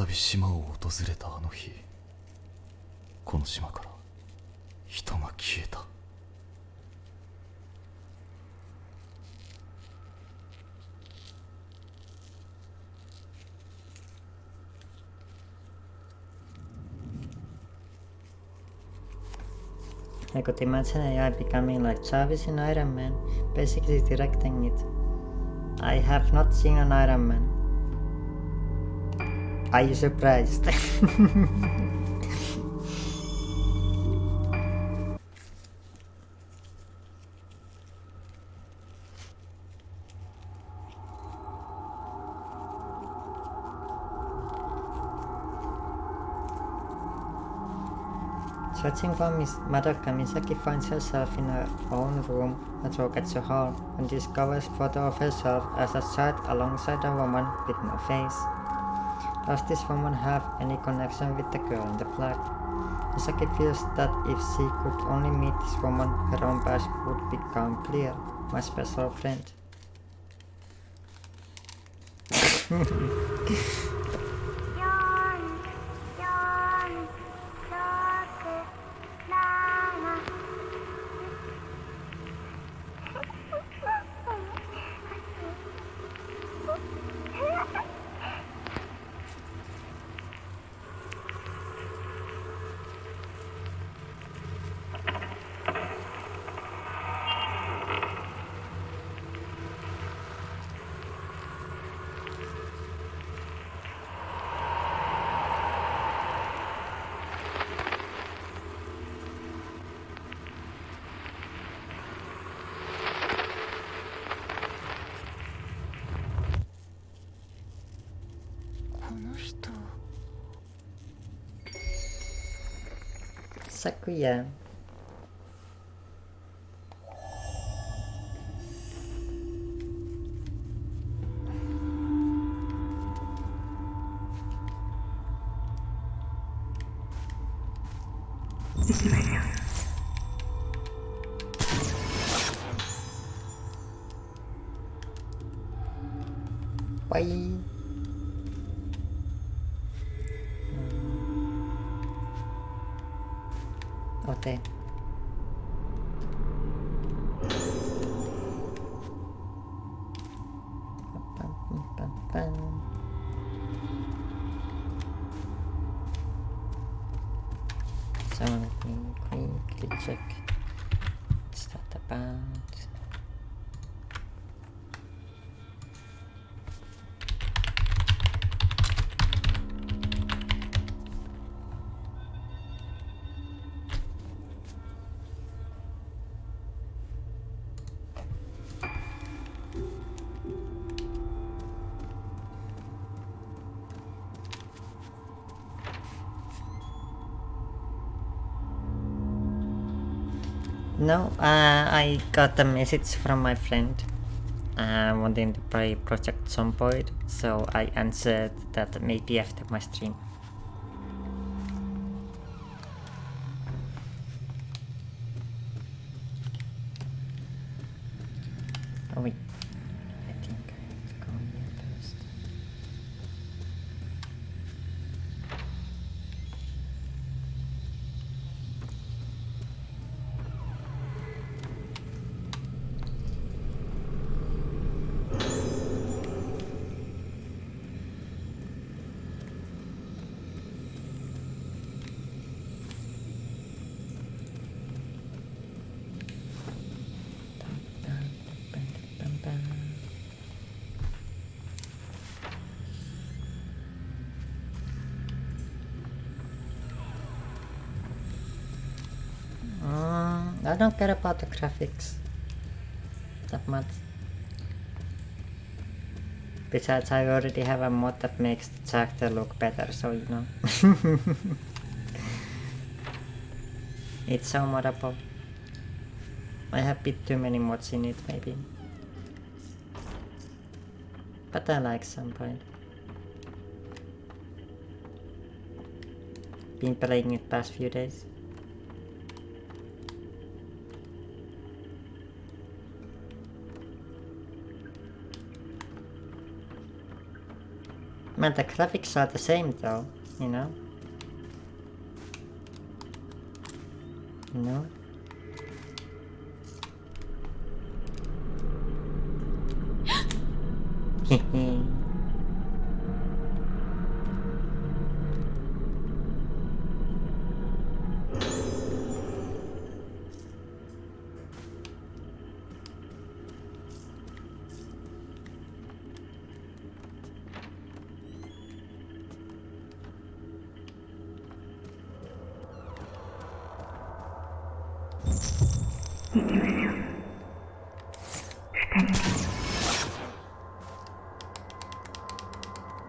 び島を訪れたあの日、この島から人が消えた。I could imagine AI becoming like Jarvis in Iron Man, basically directing it. I have not seen an Iron Man. Are you surprised? Searching for Madoka, Misaki finds herself in her own room at Roketsu Hall and discovers a photo of herself as a child alongside a woman with no face. Does this woman have any connection with the girl in the black? Misaki feels that if she could only meet this woman, her own past would become clear. My special friend. Sakuya. Bye. Okay. So let me quickly check what's that about. No, I got a message from my friend wanting to play Project Zomboid, so I answered that maybe after my stream. Oh wait, I think I have to go here first. I don't care about the graphics that much. Besides, I already have a mod that makes the character look better, so you know. It's so moddable. I have bit too many mods in it maybe. But I like some point. Been playing it past few days. Man, the graphics are the same though, you know? You know? Hehe.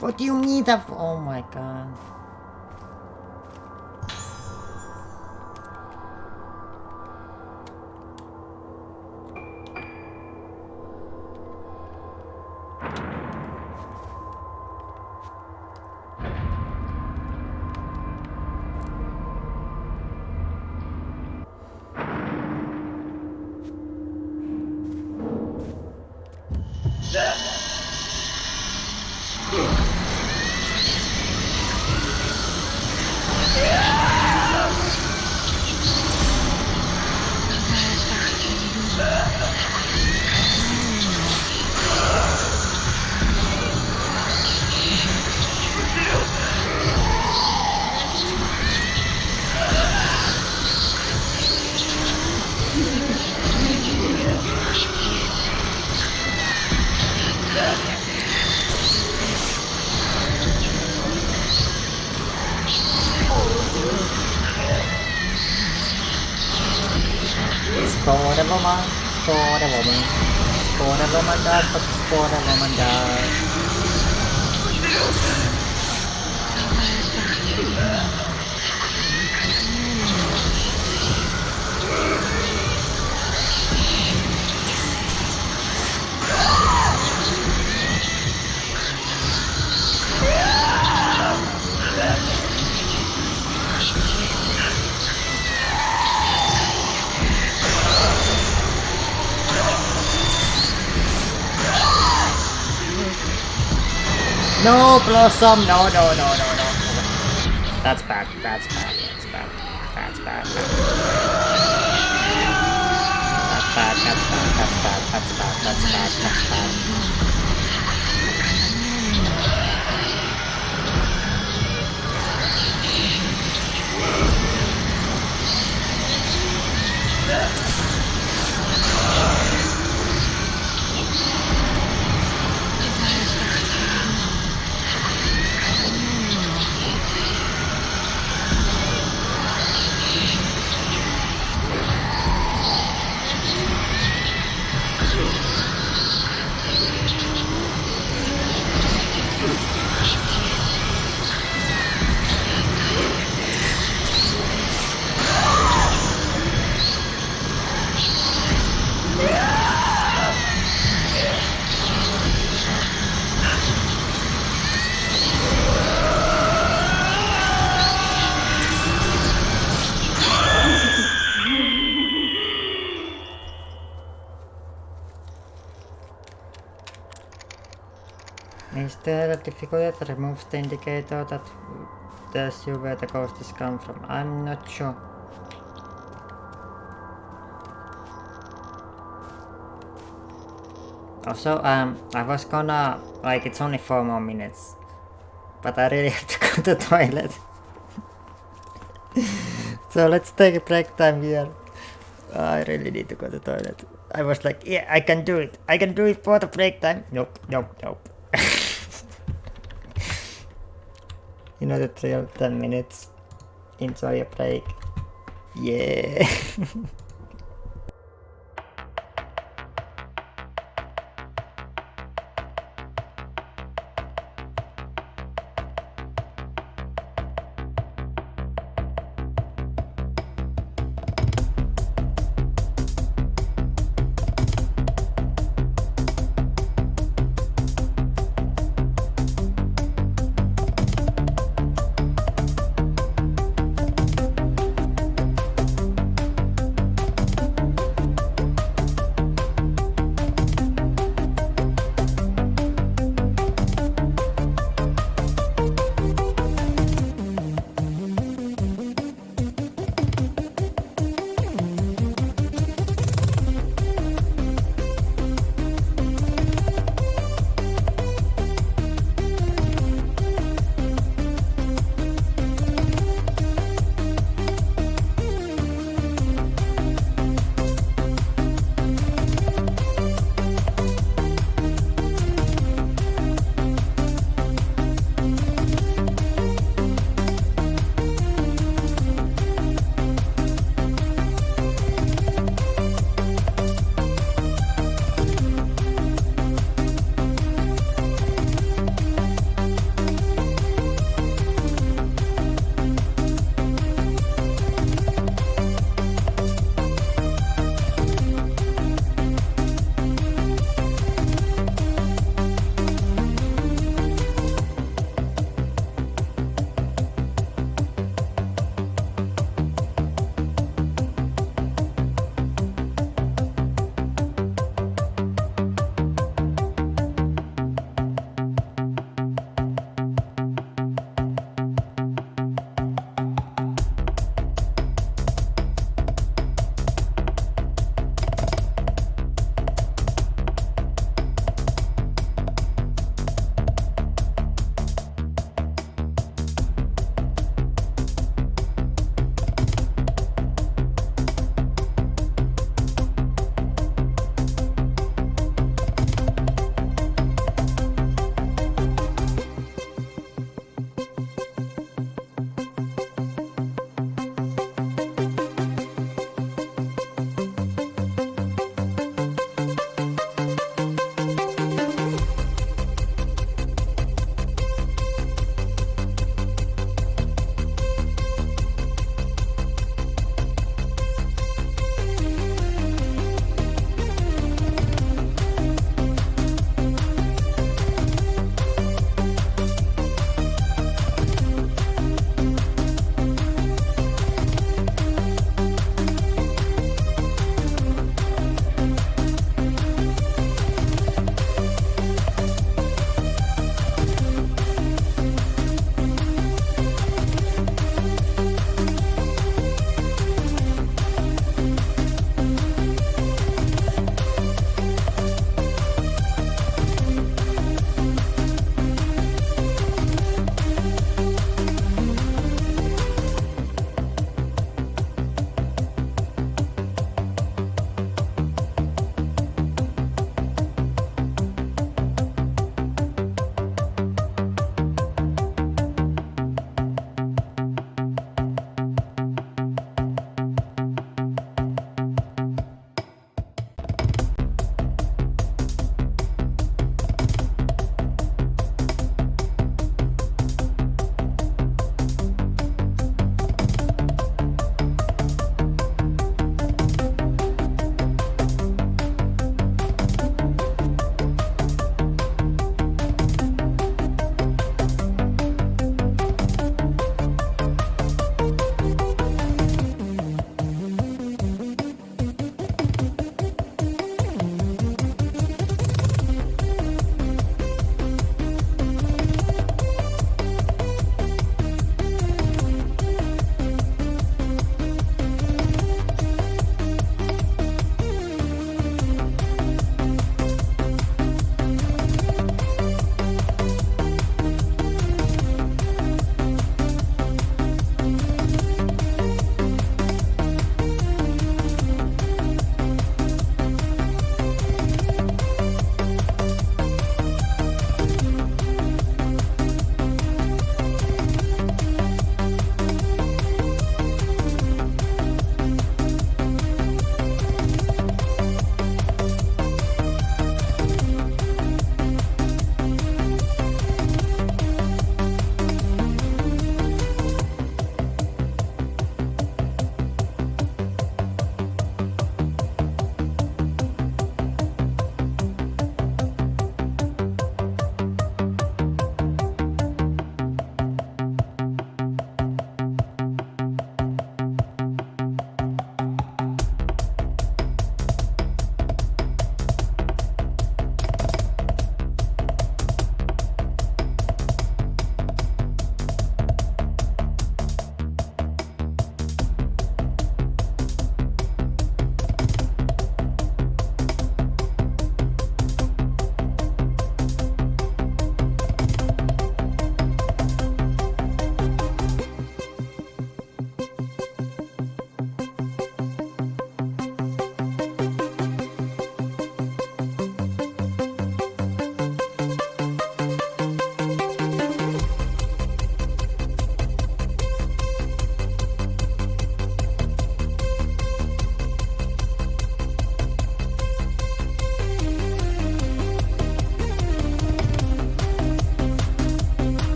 What do you mean that? Oh my god. Score the woman, score the woman, score the woman does, but score the woman does. No, Blossom! No, no, no, no, no. That's bad, that's bad, that's bad, that's bad. That's bad, that's bad, that's bad, that's bad, that's bad, that's bad. Is there a difficulty that removes the indicator that tells you where the ghost is come from? I'm not sure. Also, I was gonna, like, it's only 4 more minutes, but I really have to go to the toilet. So let's take a break time here. I really need to go to the toilet. I was like, yeah, I can do it. I can do it for the break time. Nope, nope, nope. You know the drill, 10 minutes. Enjoy a break. Yeah.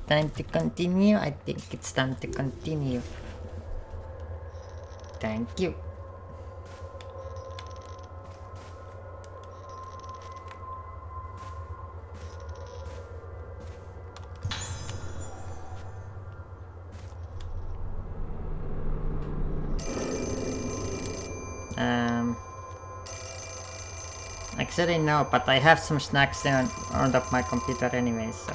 time to continue? I think it's time to continue. Thank you. Actually no, but I have some snacks on top my computer anyway, so.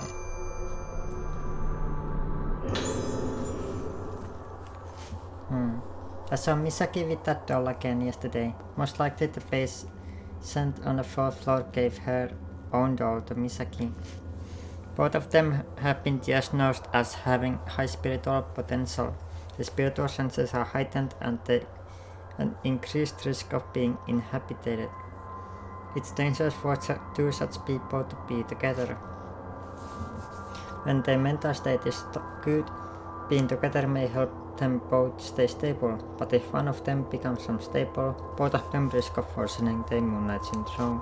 I saw Misaki with that doll again yesterday. Most likely the patient on the 4th floor gave her own doll to Misaki. Both of them have been diagnosed as having high spiritual potential. The spiritual senses are heightened and an increased risk of being inhabited. It's dangerous for two such people to be together. When their mental state is good, being together may help them both stay stable, but if one of them becomes unstable, both of them risk of worsening their Moonlight Syndrome.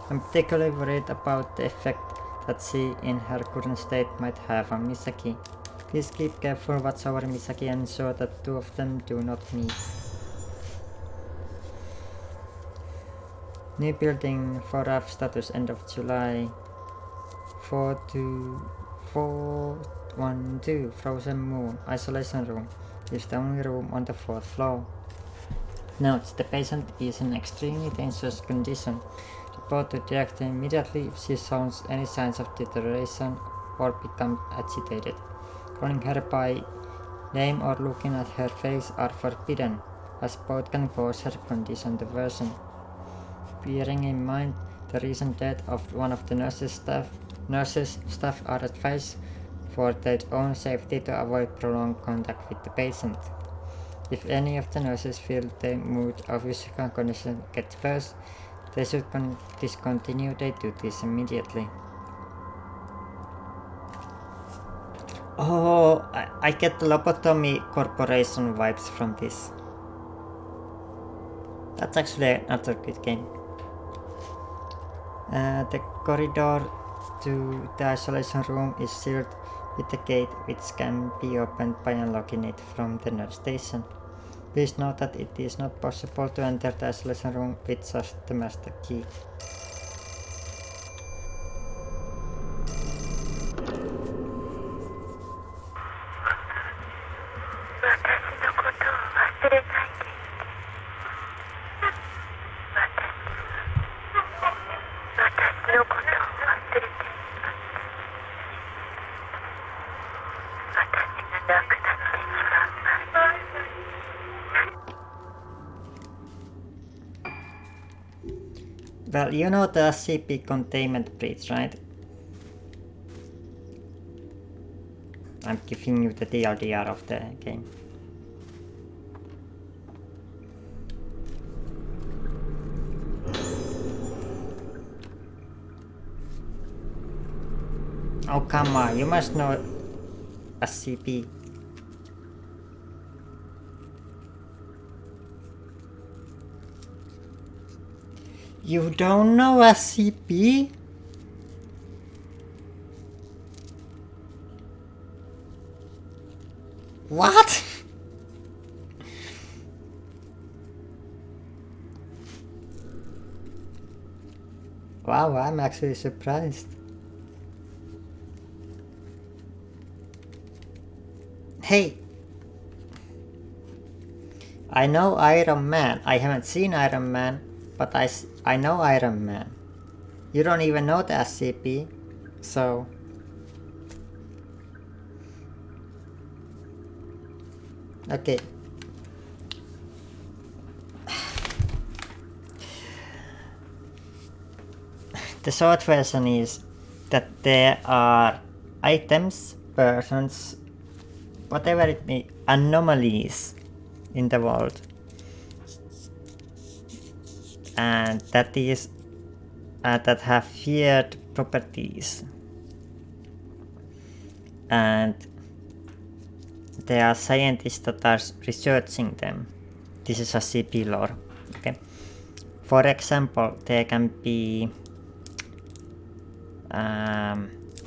I'm particularly worried about the effect that she in her current state might have on Misaki. Please keep careful watch over Misaki and ensure that two of them do not meet. New building 4F status end of July. 412 Frozen Moon isolation room is the only room on the 4th floor. Notes: the patient is in extremely dangerous condition. Report to director immediately if she shows any signs of deterioration or becomes agitated. Calling her by name or looking at her face are forbidden, as both can cause her condition to worsen. Bearing in mind the recent death of one of the nurses, staff are advised for their own safety to avoid prolonged contact with the patient. If any of the nurses feel their mood or physical condition gets worse, they should discontinue their duties immediately. Oh, I get the Lobotomy Corporation vibes from this. That's actually another good game. The corridor to the isolation room is sealed with a gate which can be opened by unlocking it from the nurse station. Please note that it is not possible to enter the isolation room with just the master key. Well, you know the SCP containment breach, right? I'm giving you the TLDR of the game. Oh come on, you must know SCP. You don't know SCP? What? Wow, I'm actually surprised. Hey! I know Iron Man. I haven't seen Iron Man, but I know Iron Man. You don't even know the SCP, so... Okay. The short version is that there are items, persons, whatever it may, anomalies in the world. And that is that have weird properties, and there are scientists that are researching them. This is a CP lore. Okay. For example, there can be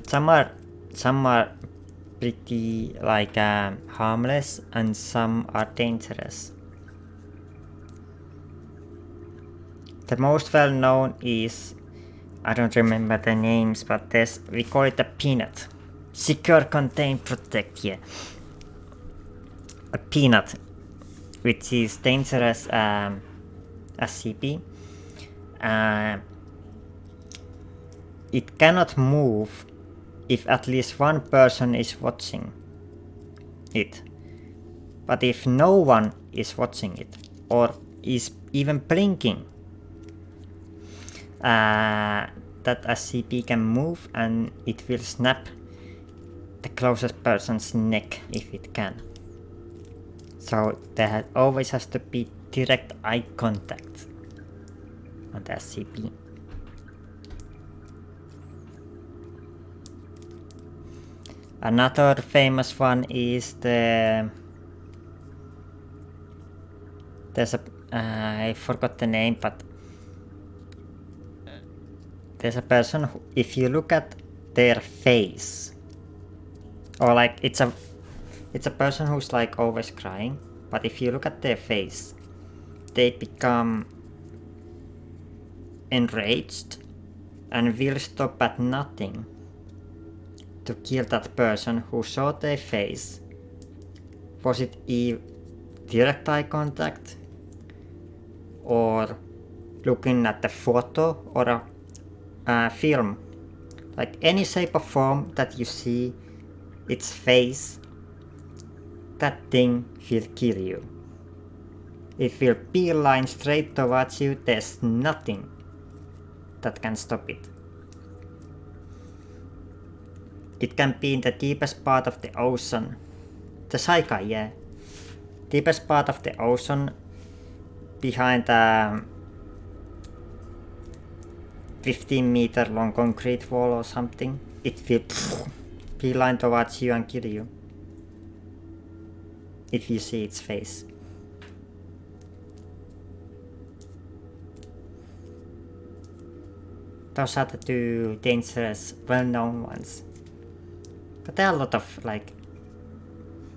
some some are pretty like harmless and some are dangerous. The most well known is, I don't remember the names, but we call it a peanut. Secure, contain, protect, yeah. A peanut, which is dangerous SCP. It cannot move if at least one person is watching it. But if no one is watching it, or is even blinking, that SCP can move and it will snap the closest person's neck if it can. So there always has to be direct eye contact on the SCP. Another famous one is there's a I forgot the name, but there's a person who, if you look at their face, or like it's a person who's like always crying, but if you look at their face, they become enraged and will stop at nothing to kill that person who saw their face. Was it direct eye contact, or looking at the photo, or a film? Like any shape or form that you see its face, that thing will kill you. It will beeline straight towards you. There's nothing that can stop it. It can be in the deepest part of the ocean. The Saikai, yeah. Deepest part of the ocean, behind a 15-meter long concrete wall or something. It will beeline towards you and kill you if you see its face. Those are the two dangerous, well-known ones. But there are a lot of like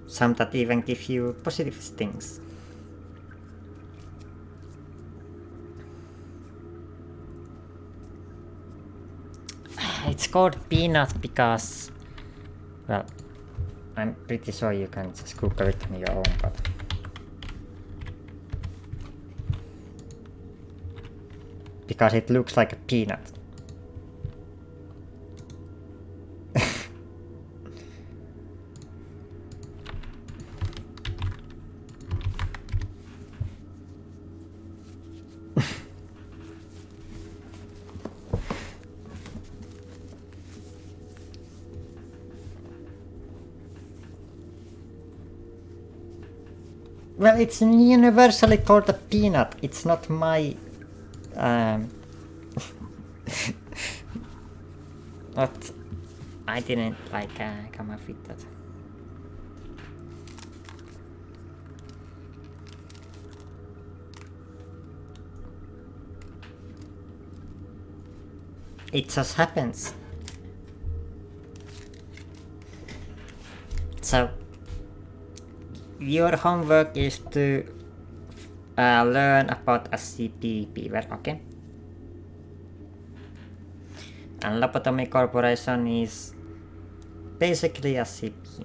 some that even give you positive things. It's called peanut because, well, I'm pretty sure you can just Google it on your own, but because it looks like a peanut. Well, it's universally called a peanut. It's not my but I didn't like come up with that. It just happens. So your homework is to learn about SCP Beaver, okay? And Lobotomy Corporation is basically SCP.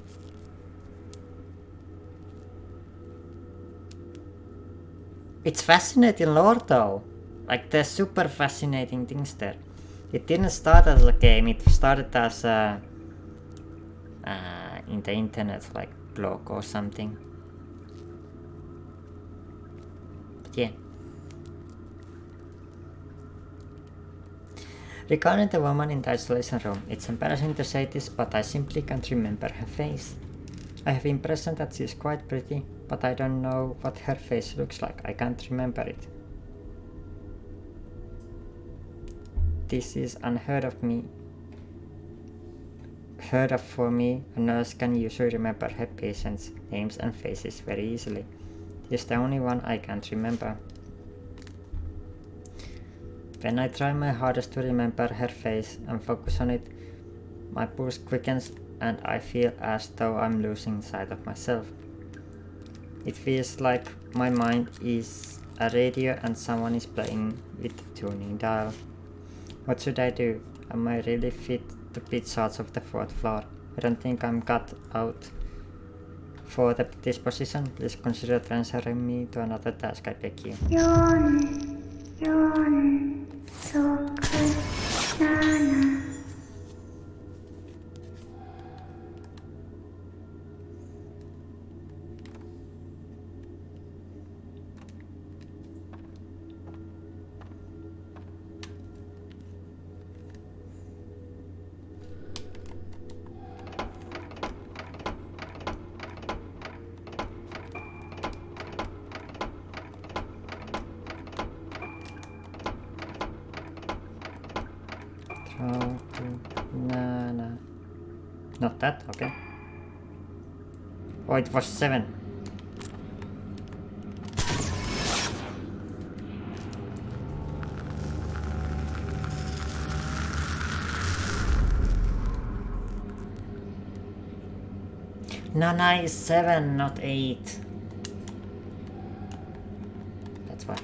It's fascinating lore though. Like there's super fascinating things there. It didn't start as a game, it started as a in the internet like blog or something. But yeah. Regarding the woman in the isolation room, it's embarrassing to say this, but I simply can't remember her face. I have impression that she's quite pretty, but I don't know what her face looks like. I can't remember it. This is unheard of me. Heard of for me, a nurse can usually remember her patients' names and faces very easily. This is the only one I can't remember. When I try my hardest to remember her face and focus on it, my pulse quickens and I feel as though I'm losing sight of myself. It feels like my mind is a radio and someone is playing with the tuning dial. What should I do? Am I really fit to be charge of the 4th floor? I don't think I'm cut out for this position. Please consider transferring me to another task, I beg you. Nana. Not that, okay. Oh, it was 7. Nana is 7, not 8. That's why.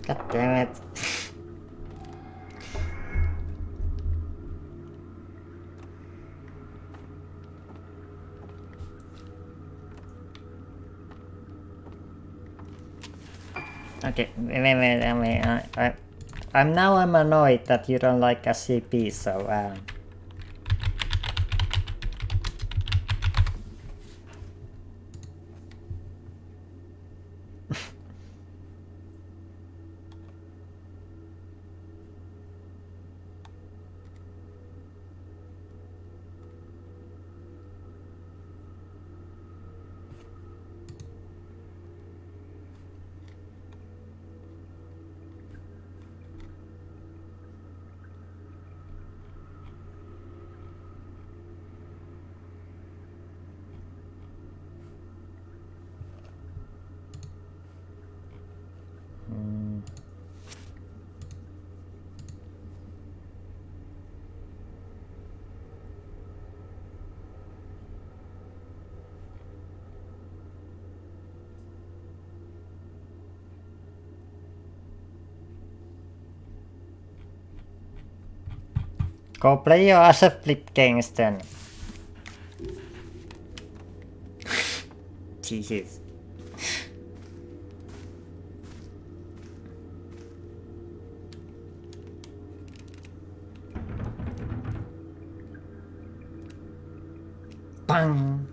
God damn it. Okay, wait. I'm annoyed that you don't like SCP, so go play your ass of flip games then. Jesus. Bang.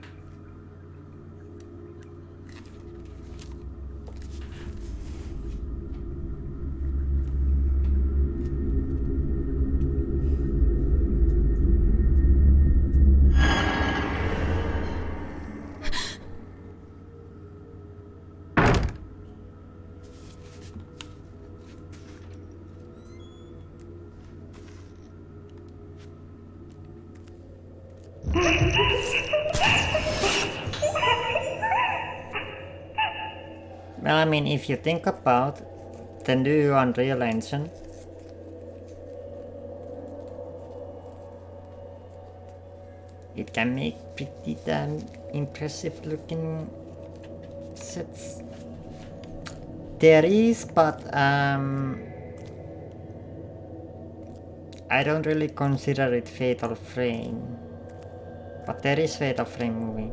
Well, I mean, if you think about the new Unreal Engine, it can make pretty damn impressive looking sets. There is, but I don't really consider it Fatal Frame. But there is Fatal Frame movie.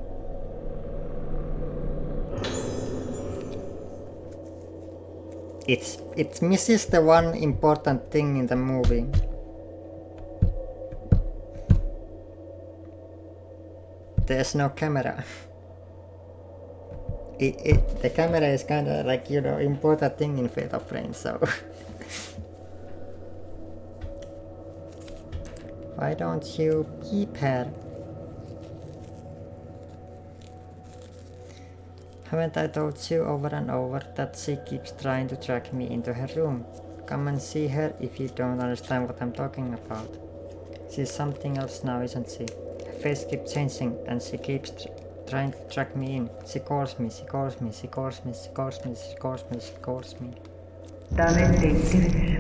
It misses the one important thing in the movie. There's no camera. The camera is kinda like, you know, important thing in Fatal Frame, so why don't you keep her? Haven't I told you over and over that she keeps trying to drag me into her room? Come and see her if you don't understand what I'm talking about. She's something else now, isn't she? Her face keeps changing and she keeps trying to drag me in. She calls me, she calls me, she calls me, she calls me, she calls me, she calls me. ダメって言ってるでしょ。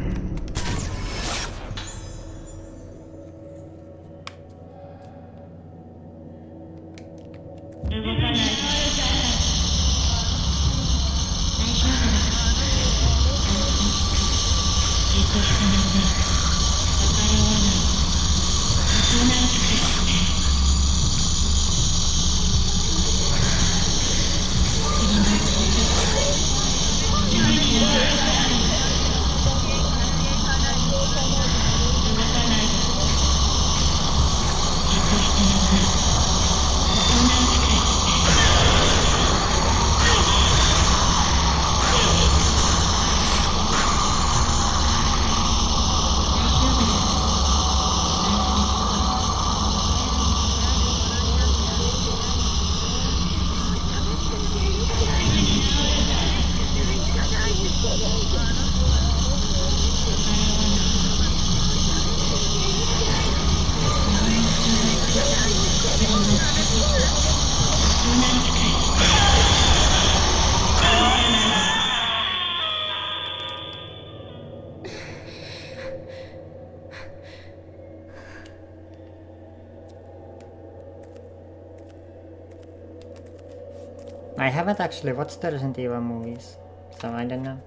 I haven't actually watched the Resident Evil movies, so I don't know.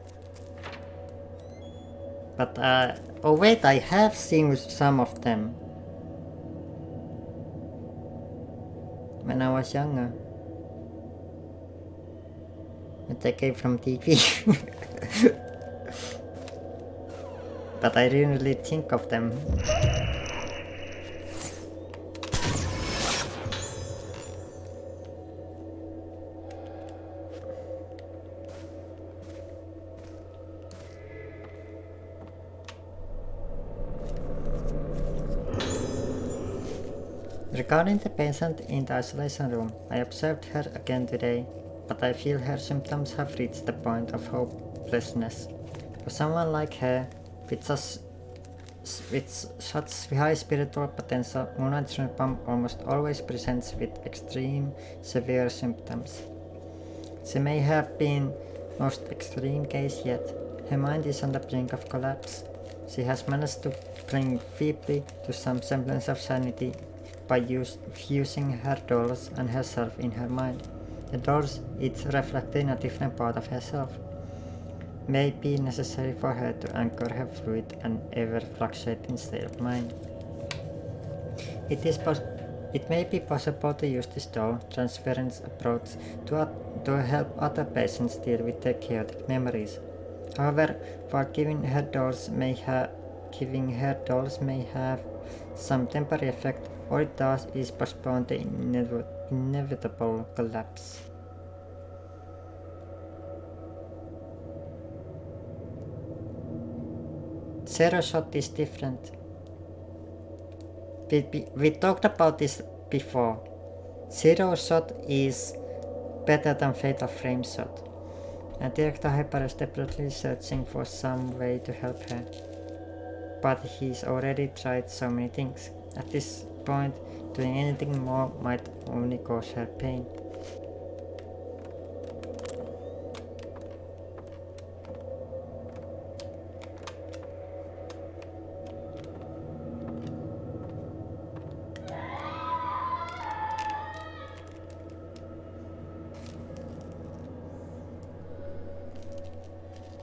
But oh wait, I have seen some of them when I was younger. But they came from TV. But I didn't really think of them. Regarding the patient in the isolation room, I observed her again today, but I feel her symptoms have reached the point of hopelessness. For someone like her, with such high spiritual potential, Moonlight Bomb almost always presents with extreme, severe symptoms. She may have been most extreme case yet. Her mind is on the brink of collapse. She has managed to cling feebly to some semblance of sanity by fusing her dolls and herself in her mind. The dolls, each reflecting a different part of herself, may be necessary for her to anchor her fluid and ever-fluctuating state of mind. It may be possible to use this doll transference approach to help other patients deal with their chaotic memories. However, while giving her dolls may have some temporary effect, all it does is postpone the inevitable collapse. Zero Shot is different. We talked about this before. Zero Shot is better than Fatal Frame Shot, and Director Hyper is desperately searching for some way to help her. But he's already tried so many things. At this point, doing anything more might only cause her pain.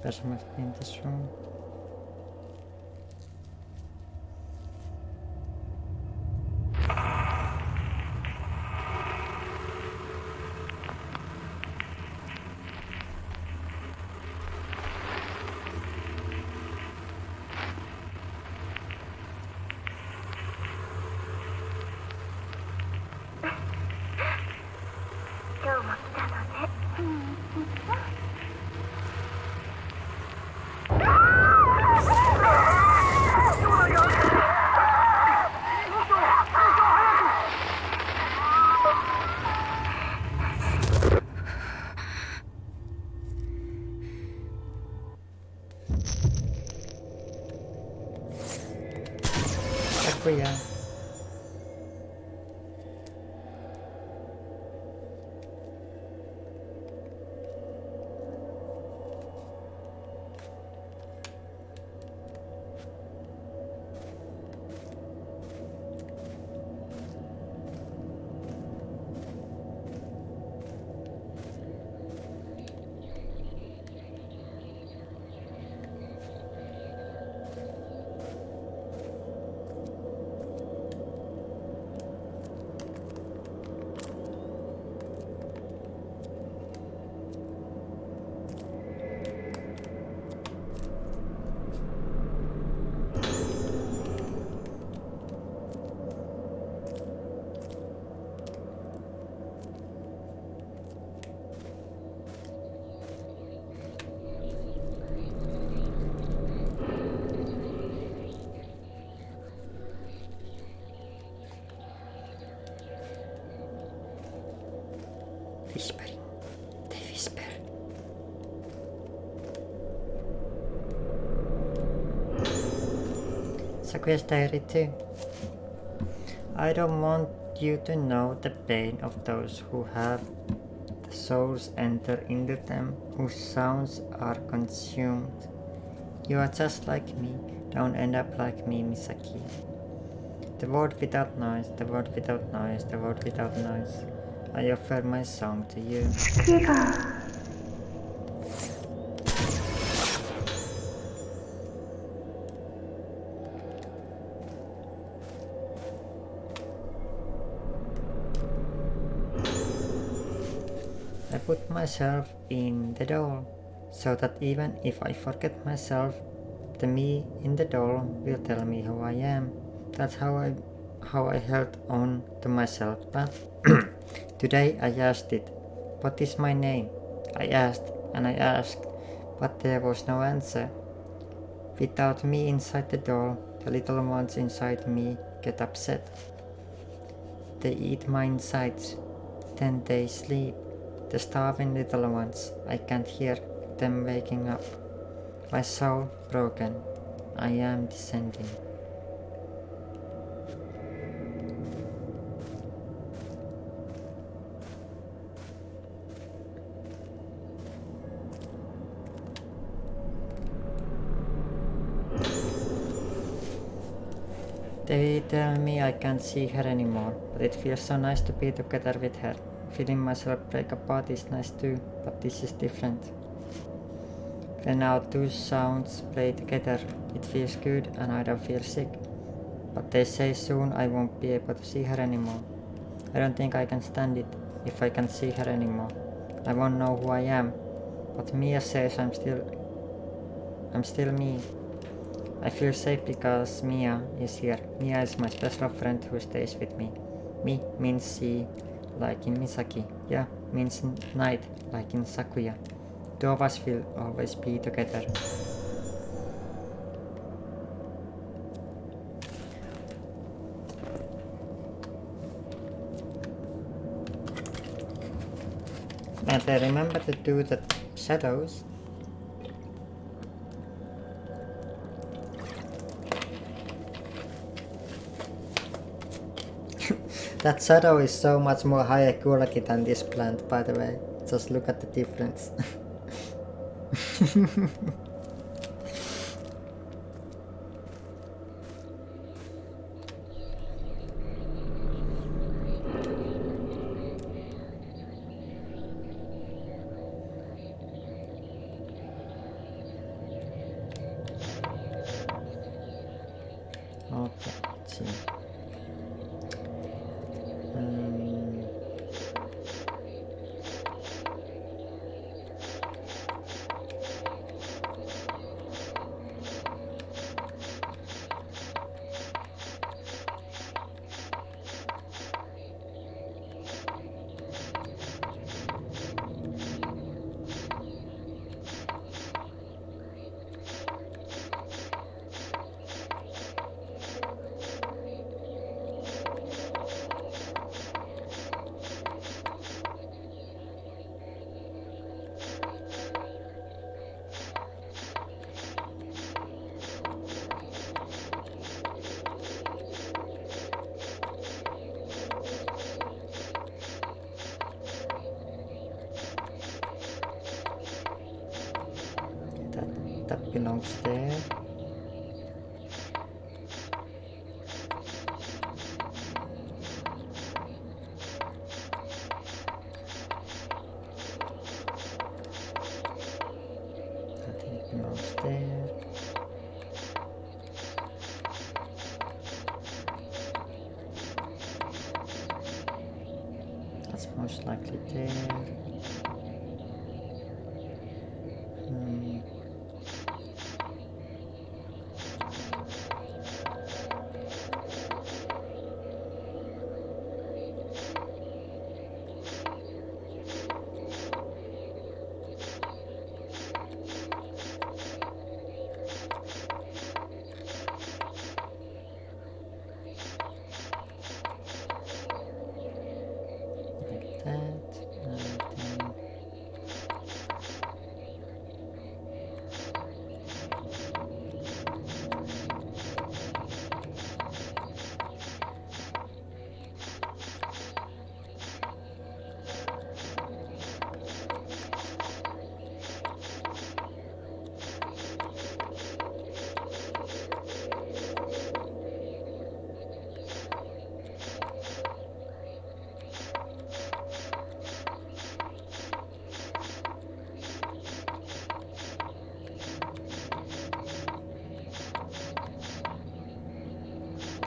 Person must be in this room. Sakuya. Whispering. They whisper. Sakuya's diary too. I don't want you to know the pain of those who have the souls enter into them, whose sounds are consumed. You are just like me. Don't end up like me, Misaki. The world without noise, the world without noise, the world without noise. I offer my song to you. Kiva. I put myself in the doll, so that even if I forget myself, the me in the doll will tell me who I am. That's how I held on to myself, but today I asked it, what is my name? I asked and I asked, but there was no answer. Without me inside the doll, the little ones inside me get upset. They eat my insides, then they sleep. The starving little ones, I can't hear them waking up. My soul broken, I am descending. They tell me I can't see her anymore, but it feels so nice to be together with her. Feeling myself break apart is nice too, but this is different. When our two sounds play together, it feels good and I don't feel sick. But they say soon I won't be able to see her anymore. I don't think I can stand it if I can't see her anymore. I won't know who I am, but Mia says I'm still me. I feel safe because Mia is here. Mia is my special friend who stays with me. Mi means sea, like in Misaki. Ya means night, like in Sakuya. Two of us will always be together. And I remember to do the shadows. That shadow is so much more higher quality than this plant, by the way. Just look at the difference. Okay, let's see. belongs there. I think it belongs there. That's most likely there. Like that, and then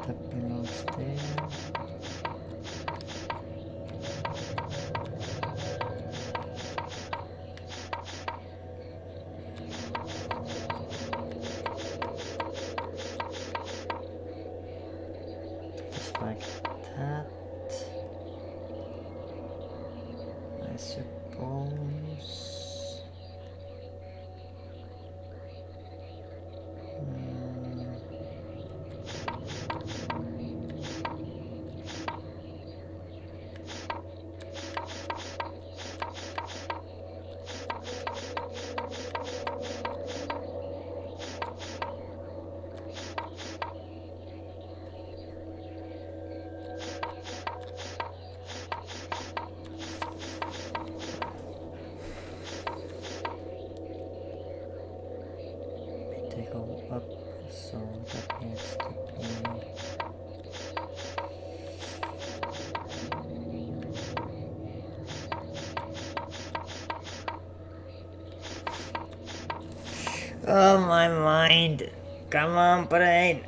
that belongs there. Just like that, I suppose. They go up, so that needs to be. Oh, my mind! Come on, brain!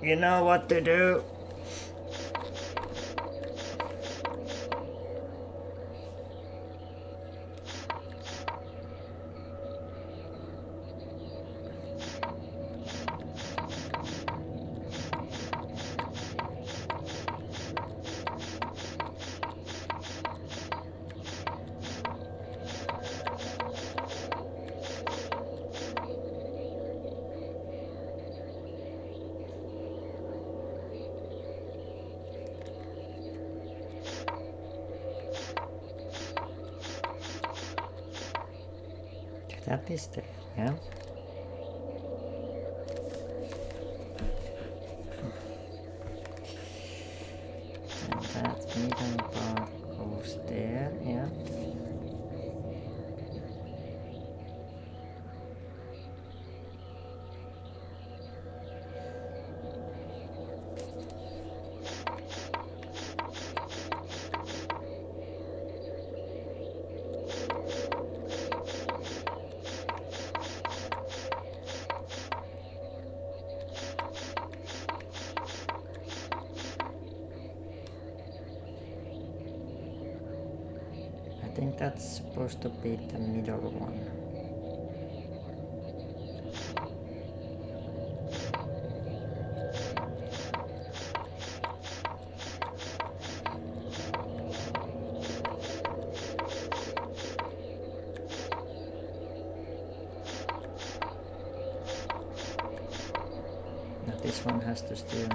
You know what to do! That is there, yeah? And that middle part goes there, yeah? I think that's supposed to be the middle one. Now this one has to still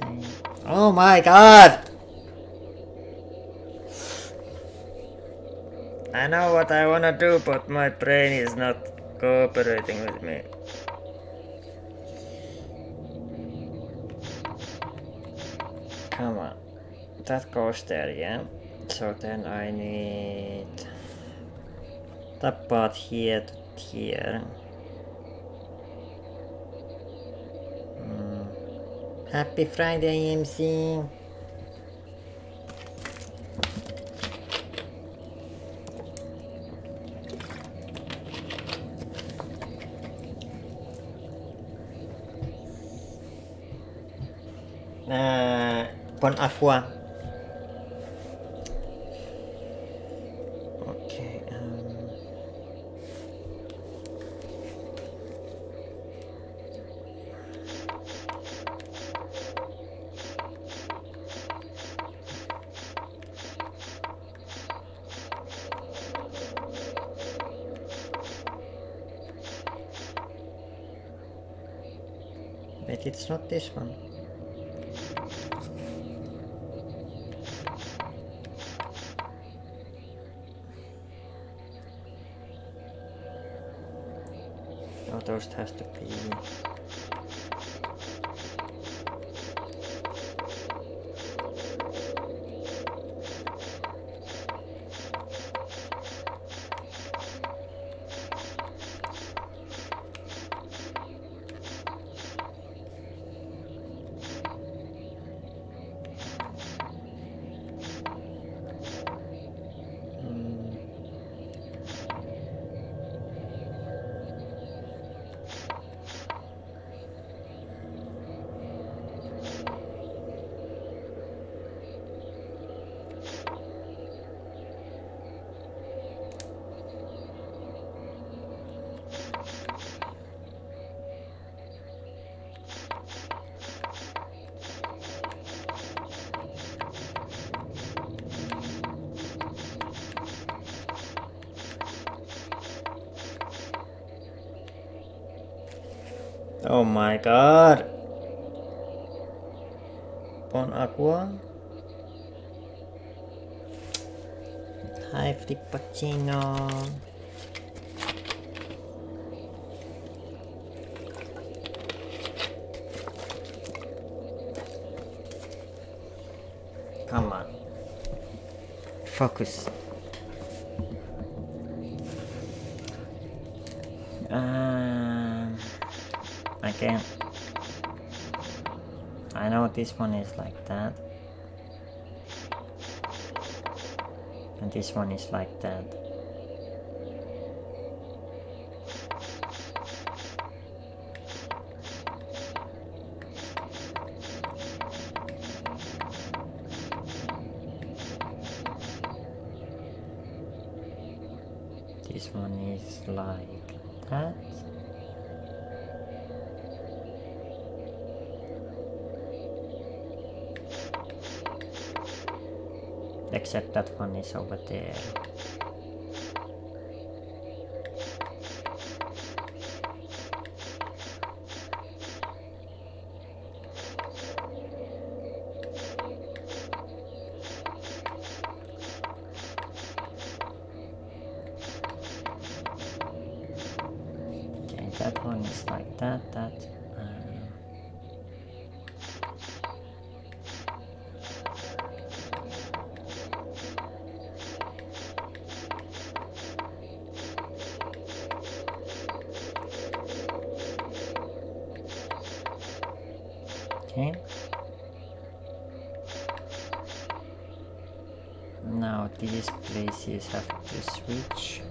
insane. Oh my god! I know what I wanna do, but my brain is not cooperating with me. Come on. That goes there, yeah? So then I need that part here to here. Happy Friday, MC! Con aqua. Okay. Wait, it's not this one. Oh, those has to be. Oh my god! Bon aqua? Hi, Frippuccino. Come on. Focus. Again. I know this one is like that. And this one is like that. This one is like that. Except that one is over there. Okay, that one is like that, okay. Now these places have to switch.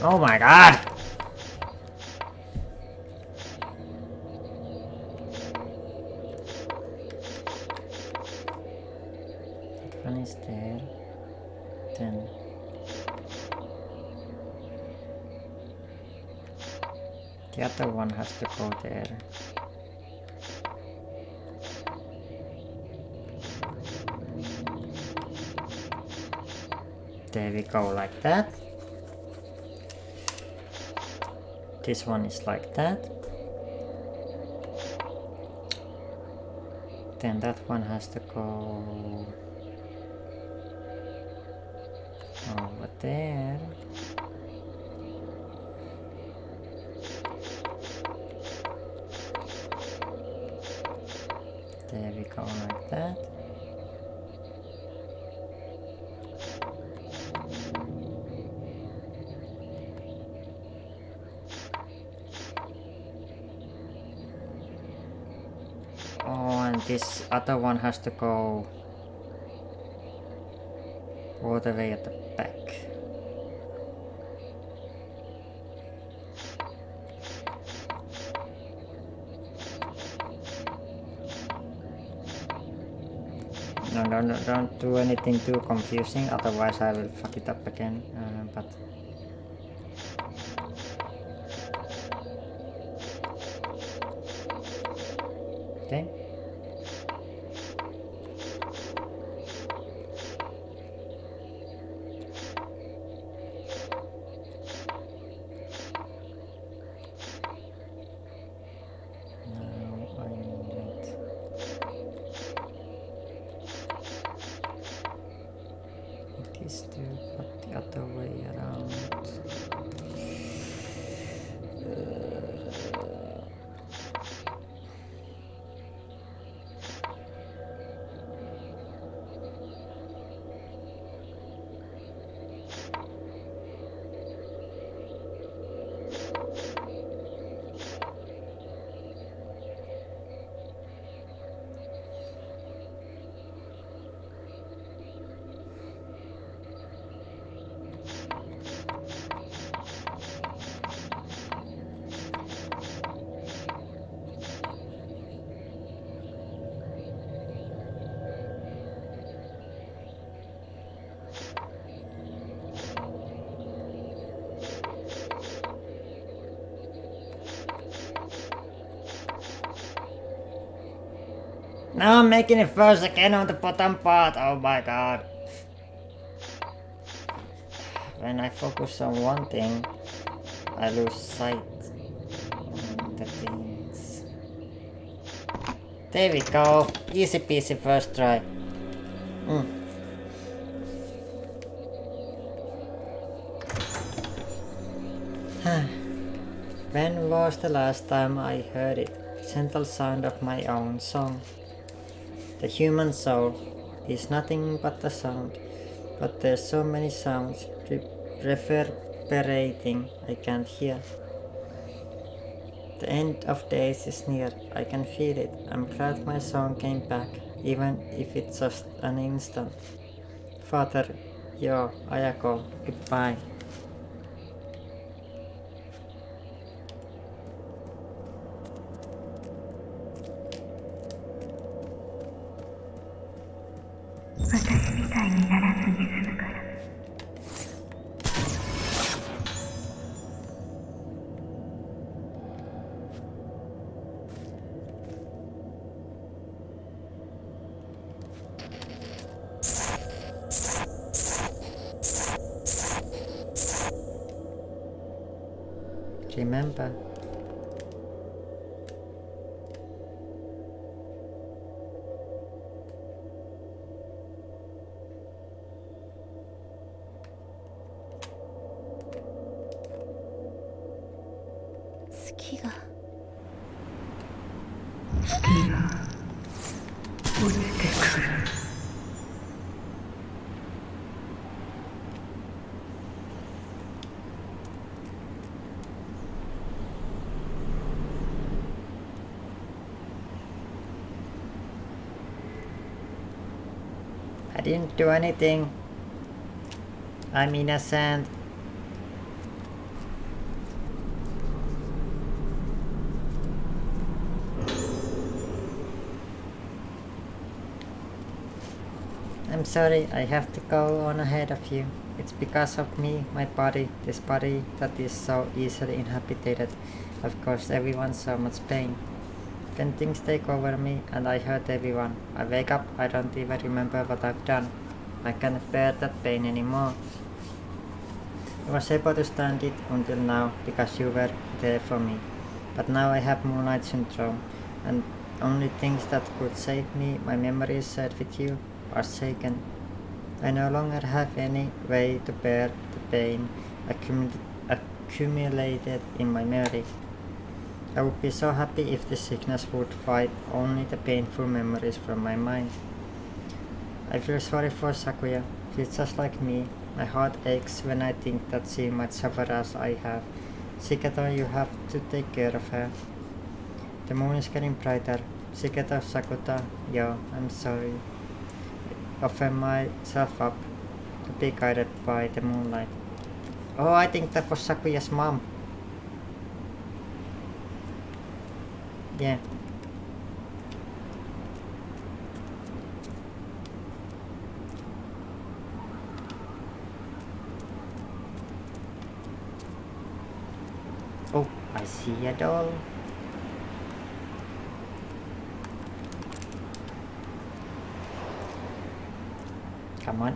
Oh my god! That one is there. Then the other one has to go there. There we go, like that. This one is like that. Then that one has to go over there. There we go, like that. Oh, and this other one has to go all the way at the back. No, don't do anything too confusing, otherwise I will fuck it up again. But okay. Now I need these two, but the other way around. Now I'm making it first again on the bottom part, oh my god. When I focus on one thing, I lose sight of the things. There we go, easy peasy first try. When was the last time I heard it? Gentle sound of my own song. The human soul is nothing but a sound, but there's so many sounds reverberating I can't hear. The end of days is near, I can feel it. I'm glad my song came back, even if it's just an instant. Father, yo, Ayako, goodbye. Remember, I didn't do anything. I'm innocent. I'm sorry, I have to go on ahead of you. It's because of me, my body, this body that is so easily inhabited. Of course, everyone's so much pain. When things take over me and I hurt everyone, I wake up, I don't even remember what I've done. I can't bear that pain anymore. I was able to stand it until now because you were there for me. But now I have Moonlight Syndrome, and only things that could save me, my memories shared with you, are shaken. I no longer have any way to bear the pain accumulated in my memory. I would be so happy if this sickness would wipe only the painful memories from my mind. I feel sorry for Sakuya. She's just like me. My heart aches when I think that she might suffer as I have. Shiketo, you have to take care of her. The moon is getting brighter. Shiketo, Sakuta, yo, I'm sorry. I offer myself up to be guided by the moonlight. Oh, I think that was Sakuya's mom. Yeah. Oh, I see a doll. Come on.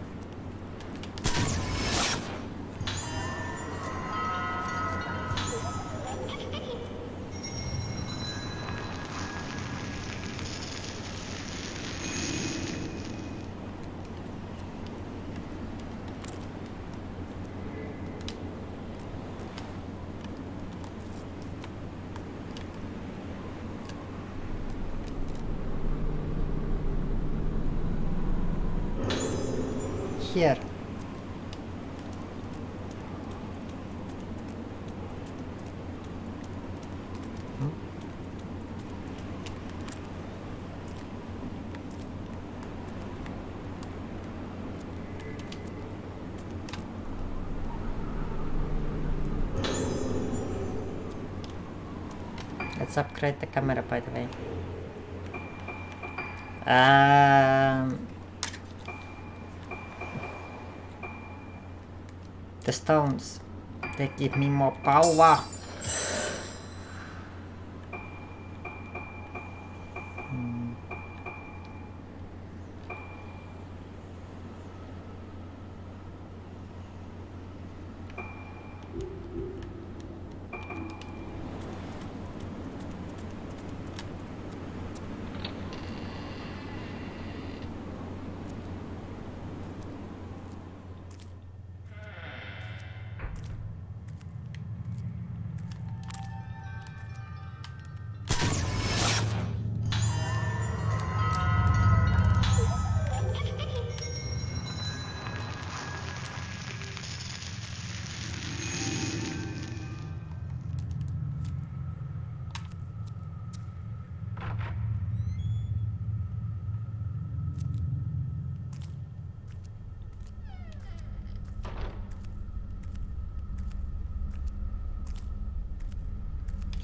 Here. Let's upgrade the camera, by the way. The stones, they give me more power.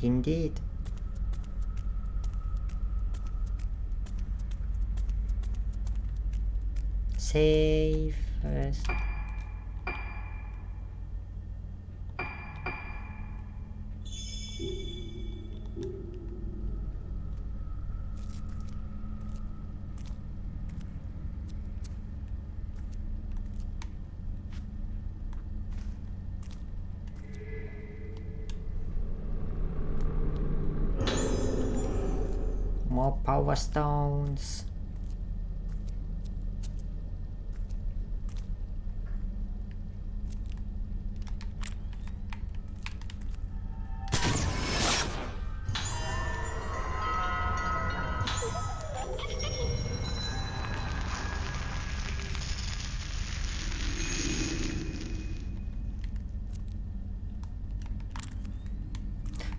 Indeed. Save first. More power stones.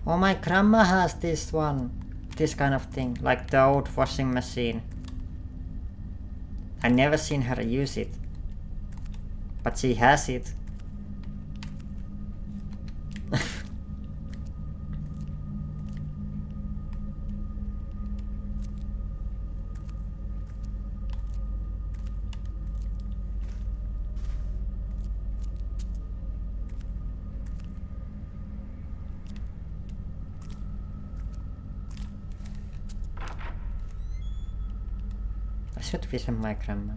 Oh, my grandma has this one. This kind of thing, like the old washing machine. I never seen her use it, but she has it. I should visit my grandma.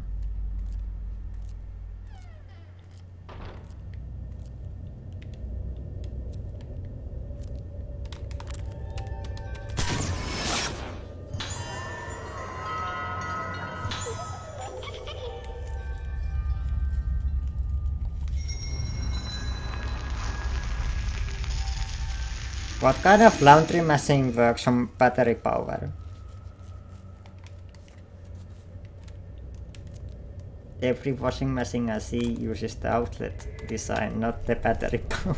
What kind of laundry machine works on battery power? Every washing machine I see uses the outlet design, not the battery power.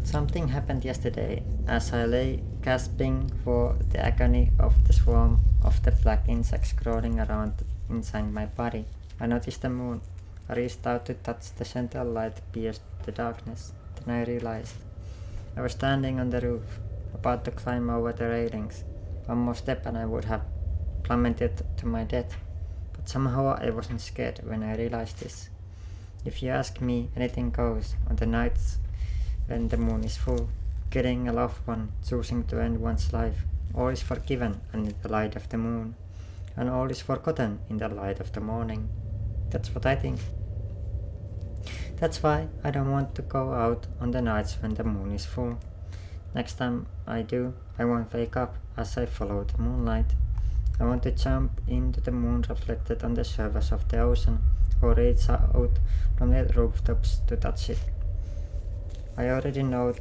Something happened yesterday as I lay gasping for the agony of the swarm of the black insects crawling around inside my body. I noticed the moon. I reached out to touch the central light pierced the darkness. Then I realized I was standing on the roof, about to climb over the railings. One more step and I would have plummeted to my death. But somehow I wasn't scared when I realized this. If you ask me, anything goes on the nights when the moon is full. Killing a loved one, choosing to end one's life, all is forgiven under the light of the moon, and all is forgotten in the light of the morning. That's what I think. That's why I don't want to go out on the nights when the moon is full. Next time I do, I won't wake up as I follow the moonlight. I want to jump into the moon reflected on the surface of the ocean, or reach out from the rooftops to touch it. I already know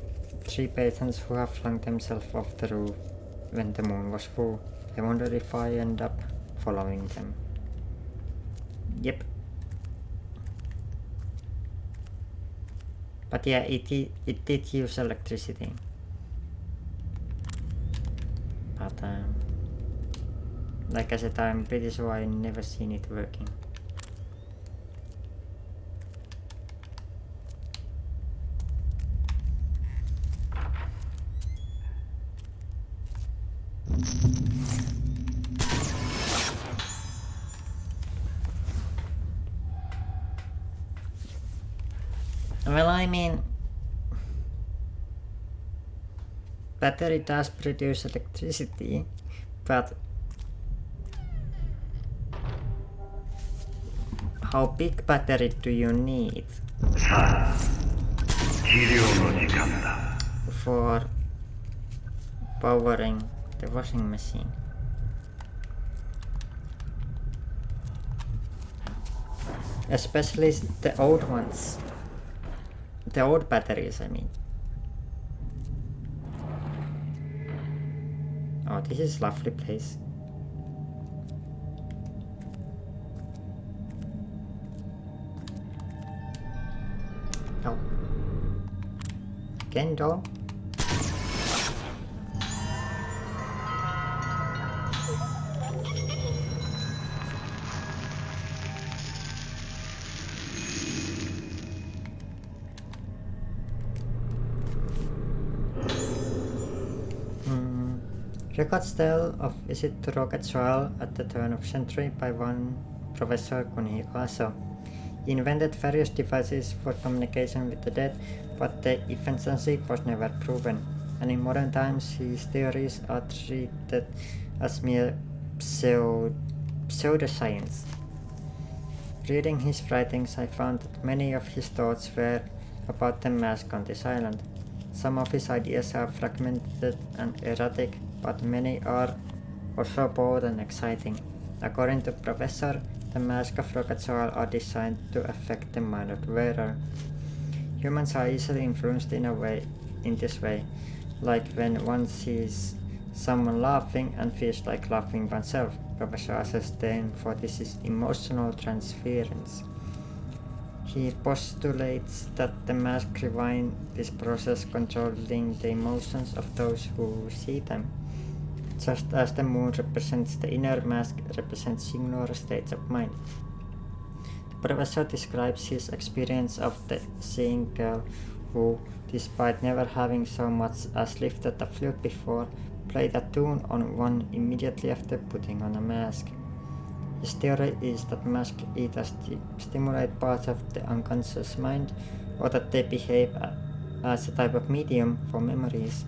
3 patients who have flung themselves off the roof when the moon was full. I wonder if I end up following them. Yep. But yeah, it did use electricity. But like I said, I'm pretty sure I never seen it working. Well, I mean, battery does produce electricity, but how big battery do you need for powering the washing machine? Especially the old ones. The old batteries, I mean. Oh, this is a lovely place. Oh. Again, door. Records tell of visit to rocket soil at the turn of century by one Professor Kunihiko Aso. He invented various devices for communication with the dead, but the efficiency was never proven, and in modern times his theories are treated as mere pseudoscience. Reading his writings, I found that many of his thoughts were about the mask on this island. Some of his ideas are fragmented and erratic, but many are also bold and exciting. According to Professor, the mask of rocket soil are designed to affect the mind of the wearer. Humans are easily influenced in this way, like when one sees someone laughing and feels like laughing oneself. Professor Asa's term for this is emotional transference. He postulates that the mask rewinds this process, controlling the emotions of those who see them. Just as the moon represents the inner, mask represents similar states of mind. The professor describes his experience of the seeing girl who, despite never having so much as lifted a flute before, played a tune on one immediately after putting on a mask. His theory is that masks either stimulate parts of the unconscious mind or that they behave as a type of medium for memories.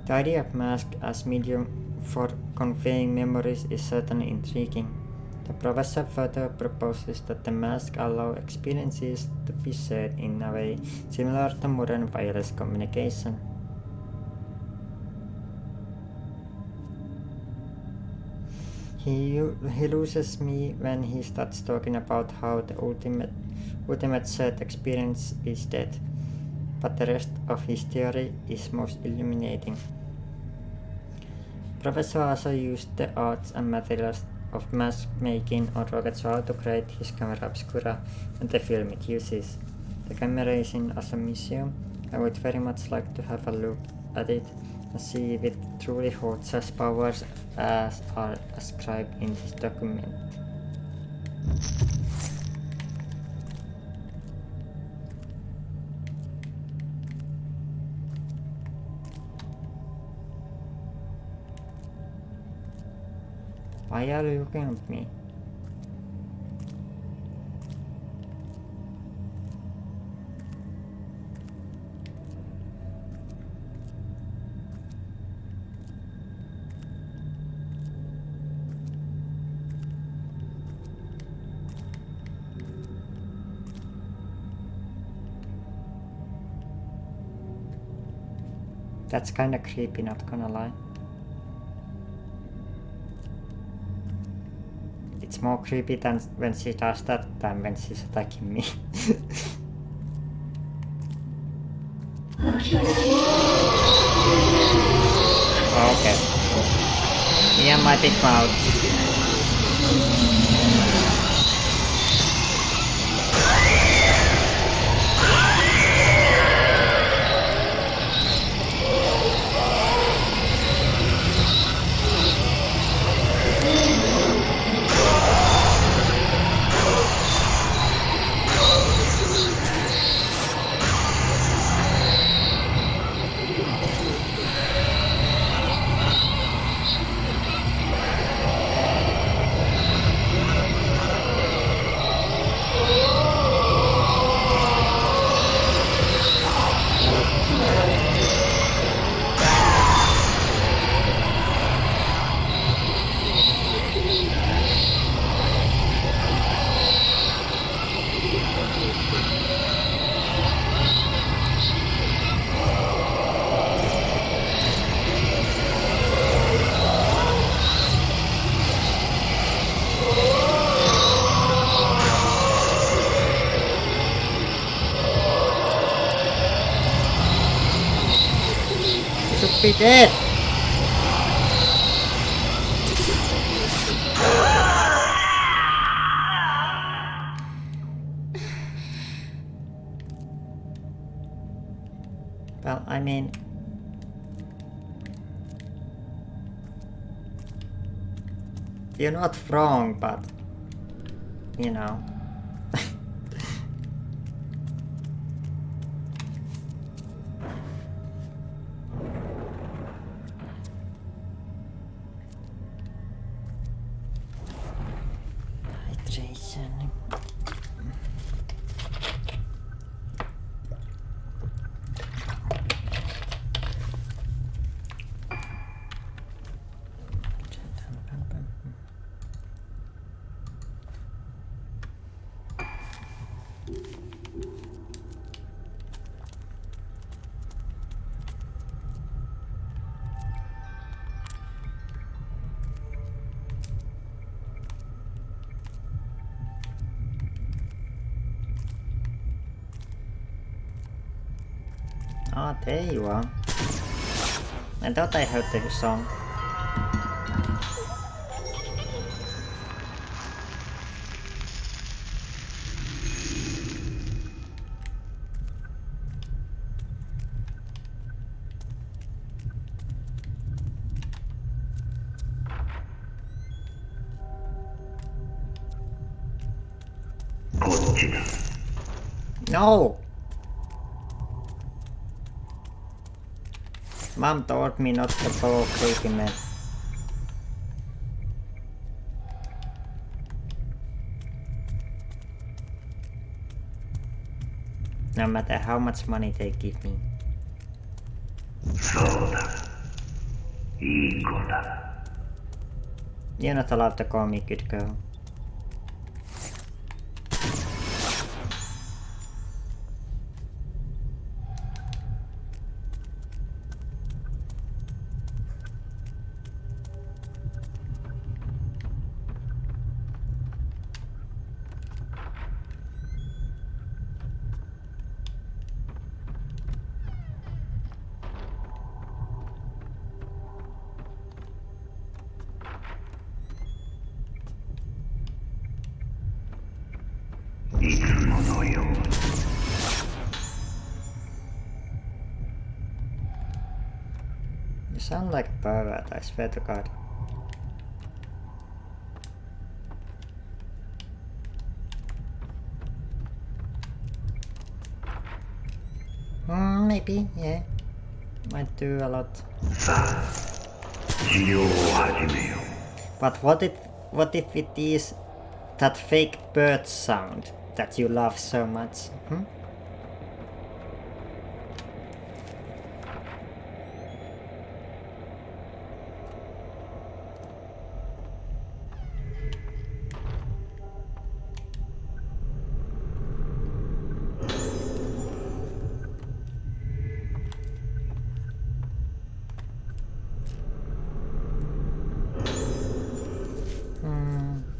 The idea of mask as medium for conveying memories is certainly intriguing. The professor further proposes that the mask allow experiences to be shared in a way similar to modern wireless communication. He loses me when he starts talking about how the ultimate shared experience is death, but the rest of his theory is most illuminating. Professor also used the arts and materials of mask making on rockets to create his camera obscura and the film it uses. The camera is in a museum. I would very much like to have a look at it and see if it truly holds as powers as are ascribed in this document. Why are you looking at me? That's kinda creepy, not gonna lie. It's more creepy than when she does that than when she's attacking me. Okay. Me and my big mouth. Should be dead. Well, I mean, you're not wrong, but you know. Hydration. Ah, there you are. I thought I heard the song. No! Mom told me not to follow creepy men. No matter how much money they give me. You're not allowed to call me good girl. いつものように。You sound like a pervert, I swear to God. Maybe, yeah. Might do a lot. さあ、治療を始めよう。 But what if it is that fake bird sound that you love so much?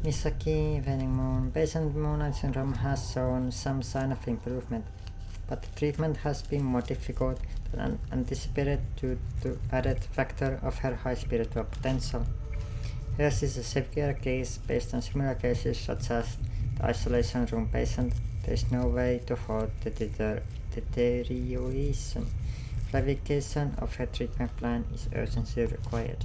Misaki, Waning Moon. Patient Moonlight syndrome has shown some sign of improvement, but the treatment has been more difficult than anticipated due to added factor of her high spiritual potential. Hers is a severe case based on similar cases such as the isolation room patient. There is no way to halt the deterioration. Clarification of her treatment plan is urgently required.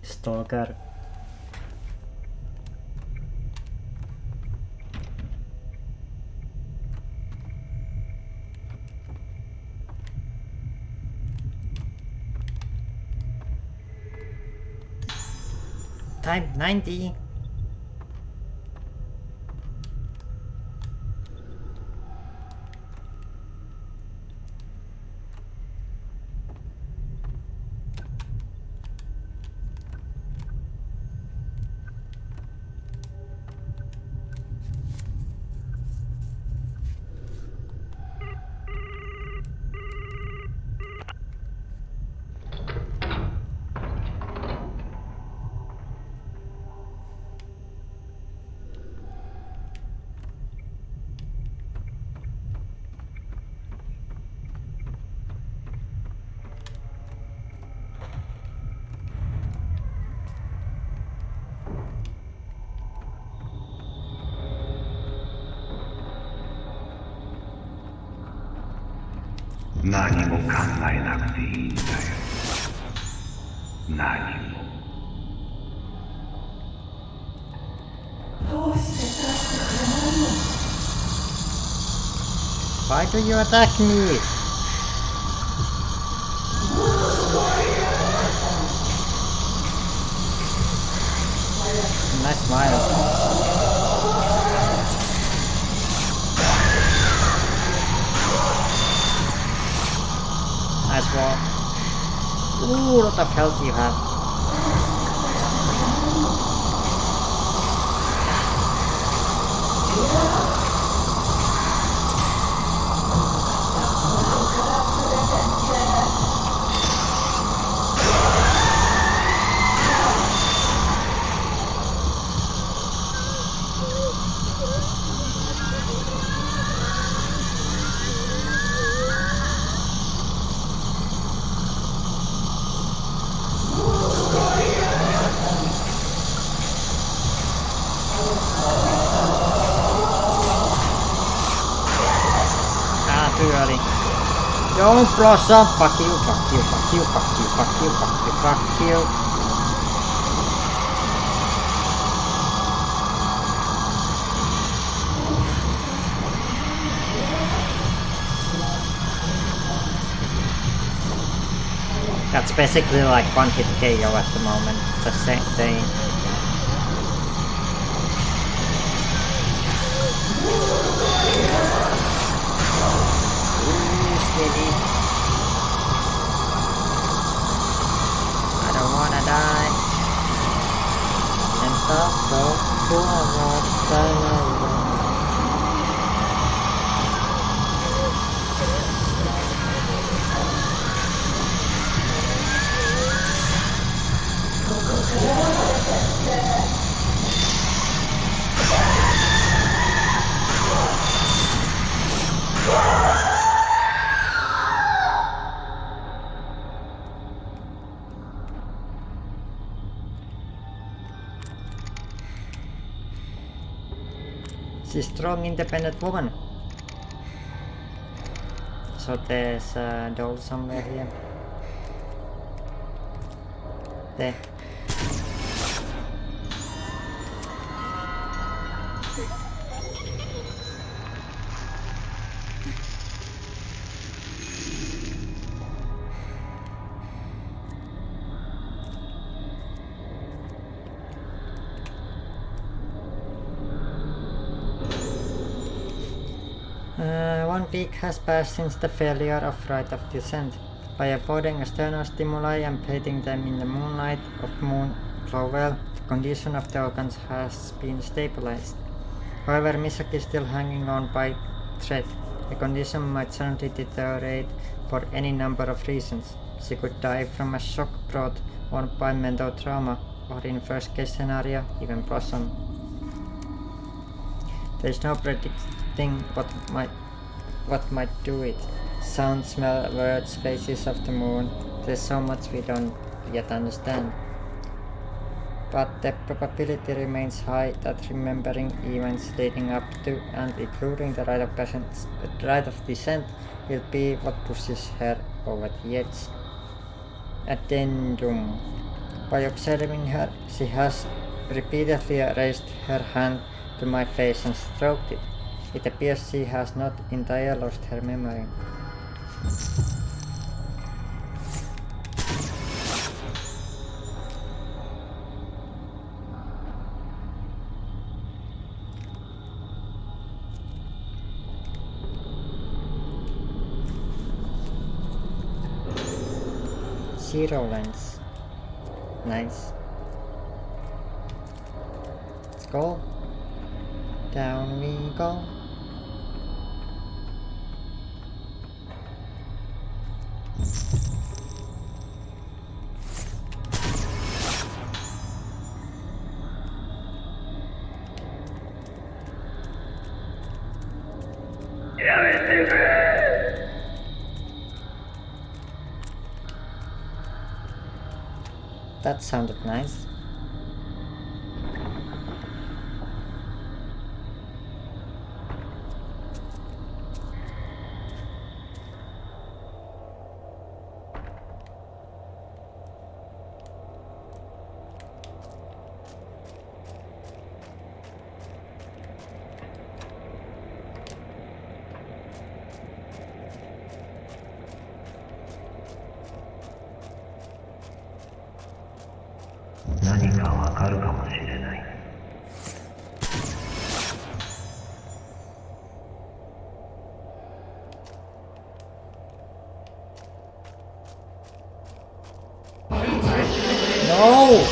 Stalker. Time 90.何も考えなくていいんだよ。何も。どうして出してくれないの？ Why do you attack me? Nice smile. Nice wall. Ooh, lot of health you have. Too early. Don't blossom! Fuck you, fuck you, fuck you, fuck you, fuck you, fuck you, fuck you. That's basically like one hit KO at the moment. The same thing. Steady. I don't wanna die. And She's a strong, independent woman. So there's a door somewhere here. There. One week has passed since the failure of rite of descent. By avoiding external stimuli and bathing them in the moonlight of moon Flowell, the condition of the organs has been stabilized. However, Misaki is still hanging on by thread. The condition might suddenly deteriorate for any number of reasons. She could die from a shock brought on by mental trauma, or in first case scenario, even blossom. There is no predicting what might do it. Sound, smell, words, faces of the moon. There's so much we don't yet understand. But the probability remains high that remembering events leading up to and including the rite of descent will be what pushes her over the edge. Addendum. By observing her, she has repeatedly raised her hand to my face and stroked it. It appears she has not entirely lost her memory. Zero lens. Nice. Let's go. Down we go. That sounded nice. No!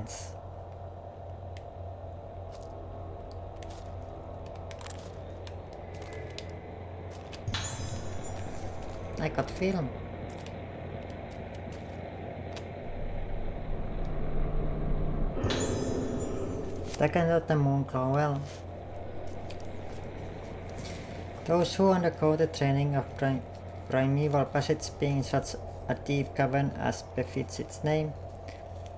lines. I got film. Second of the moon glow well. Those who undergo the training of primeval passage being such a deep cavern as befits its name,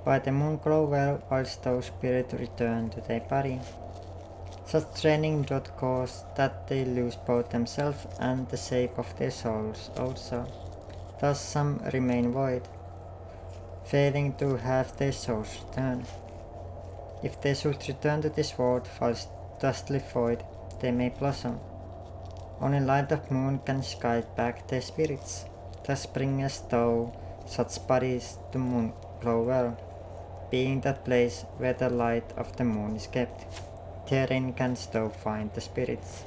by the moon glow well whilst those spirits return to their body. Such training doth cause that they lose both themselves and the shape of their souls also. Thus some remain void, failing to have their souls return. If they should return to this world whilst dustly void, they may blossom. Only light of moon can guide back their spirits, thus bringest thou such bodies to moon glow well, being that place where the light of the moon is kept. Therein canst thou find the spirits.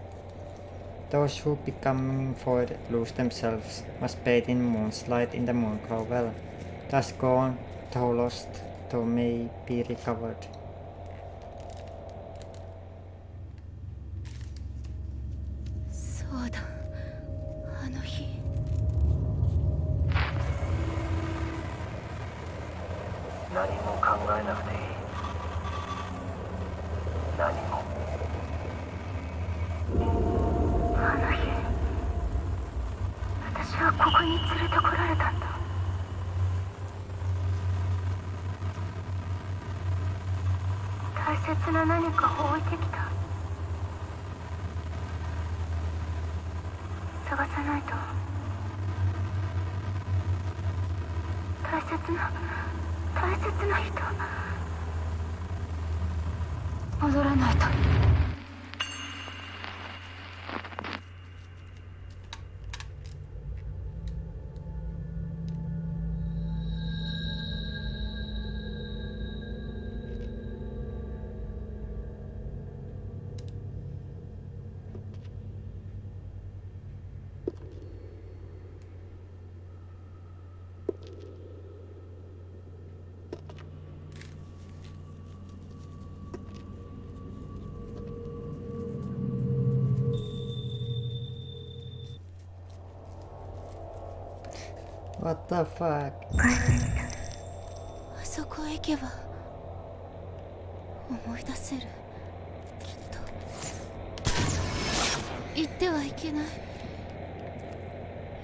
Those who becoming void lose themselves must bathe in moon's light in the moon glow well. Thus gone, though lost, thou may be recovered. What the fuck? あそこへ行けば思い出せる。きっと行ってはいけない。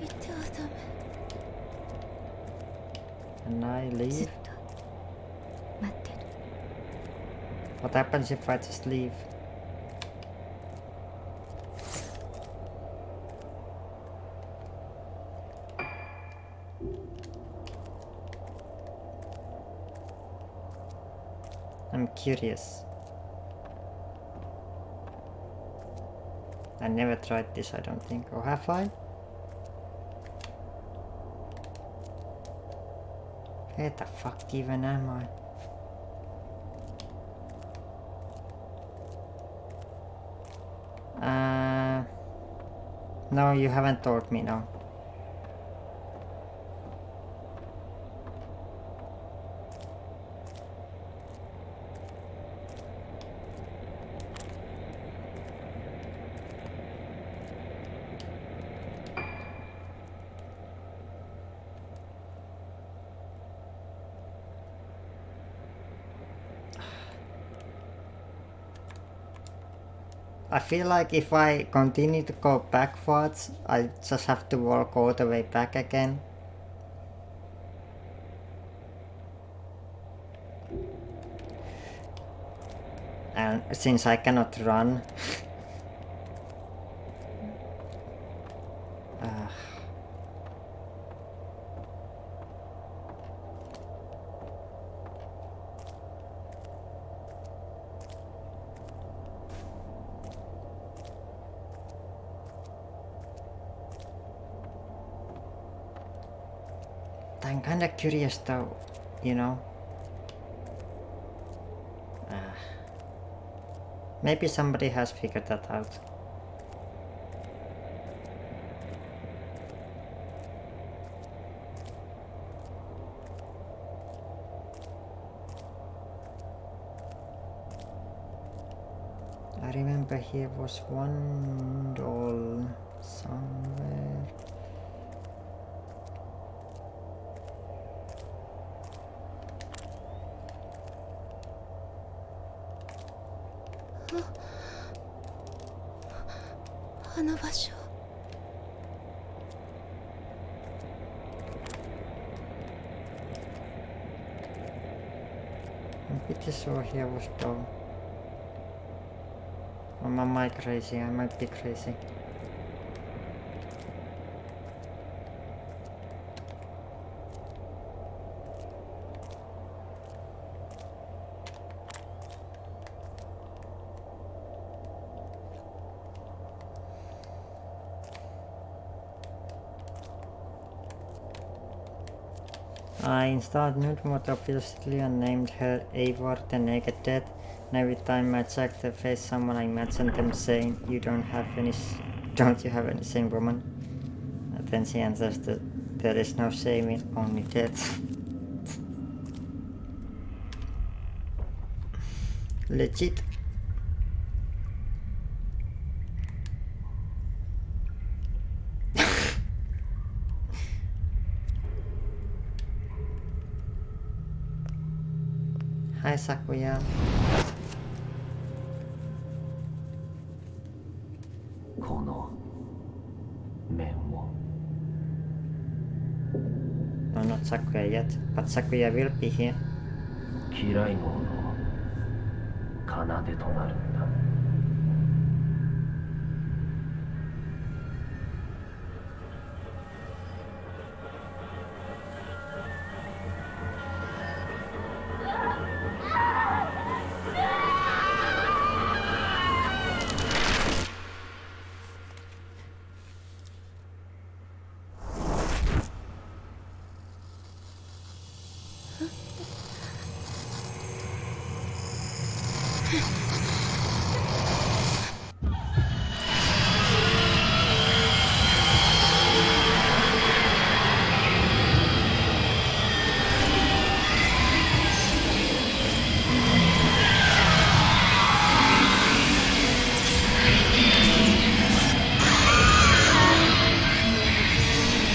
行ってはダメ。 And I ずっ leave? と待ってる。 What happens if I just leave? I'm curious. I never tried this, I don't think. Or have I? Where the fuck even am I? No, you haven't told me, no. I feel like if I continue to go backwards, I just have to walk all the way back again. And since I cannot run... I'm kinda curious though, you know. Maybe somebody has figured that out. remember here was one doll somewhere. I'm pretty sure here was doll. Or am I crazy? I might be crazy. I installed nude mode obviously and named her Eivor the Naked Dead. And every time I check the face someone I imagine them saying, don't you have any shame, woman? And then she answers that there is no shame, only death. Legit. Hi Sakuya. この面を No, not Sakuya yet, but Sakuya will be here. 嫌い者の奏でとなるんだ。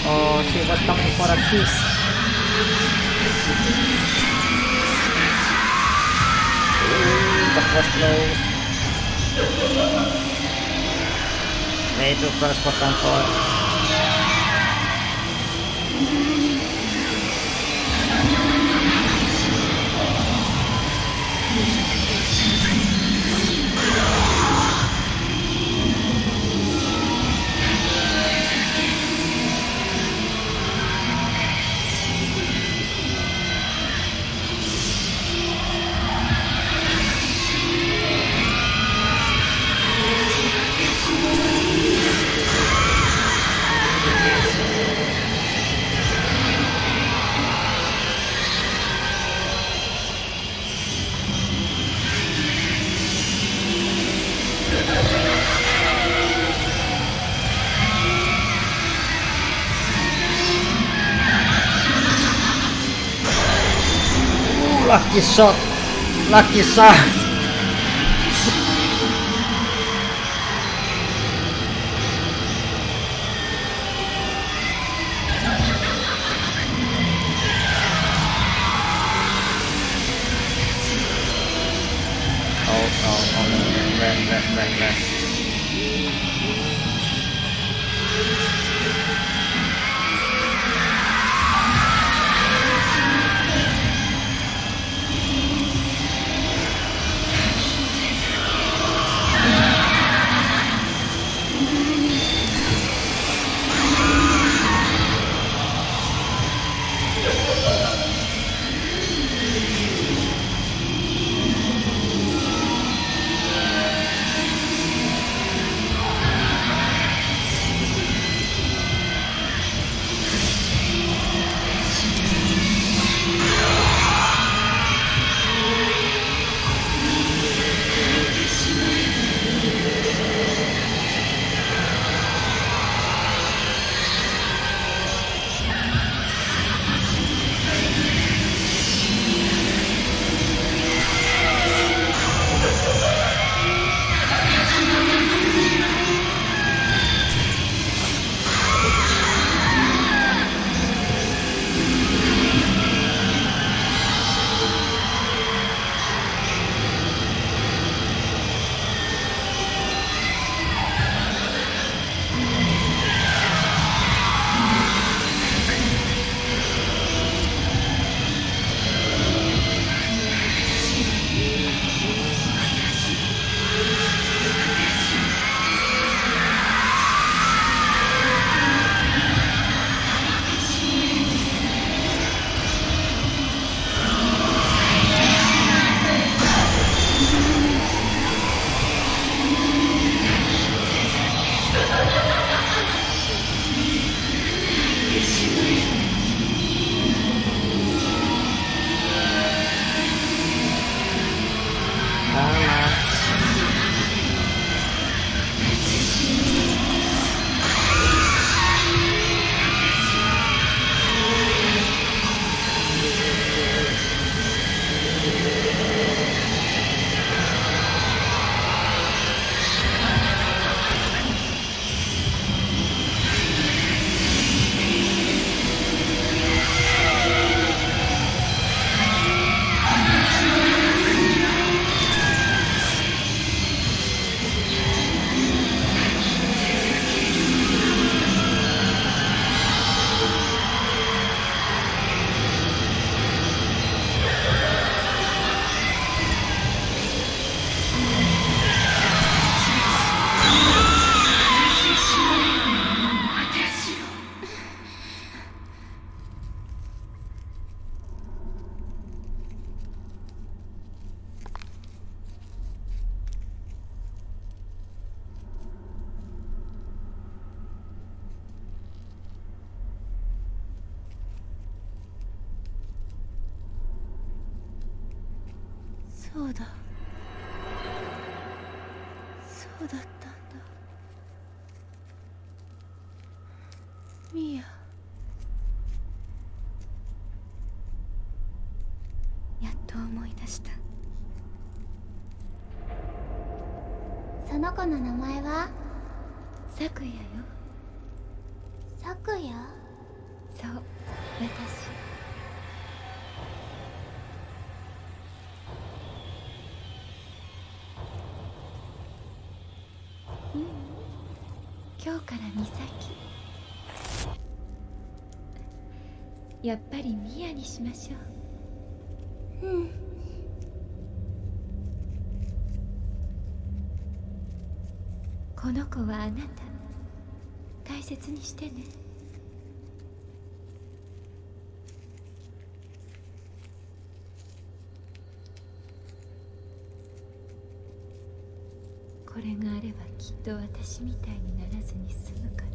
Oh, she was coming for a kiss. That was close. Way too close for comfort. Lucky shot! Lucky shot! Wait. そうだ、そうだったんだ。ミヤ、やっと思い出した。その子の名前は？咲夜よ。咲夜？そう、私。今日から美咲。やっぱりミヤにしましょう。うん。この子はあなた、大切にしてね。これがあればきっと私みたいにならずに済むから。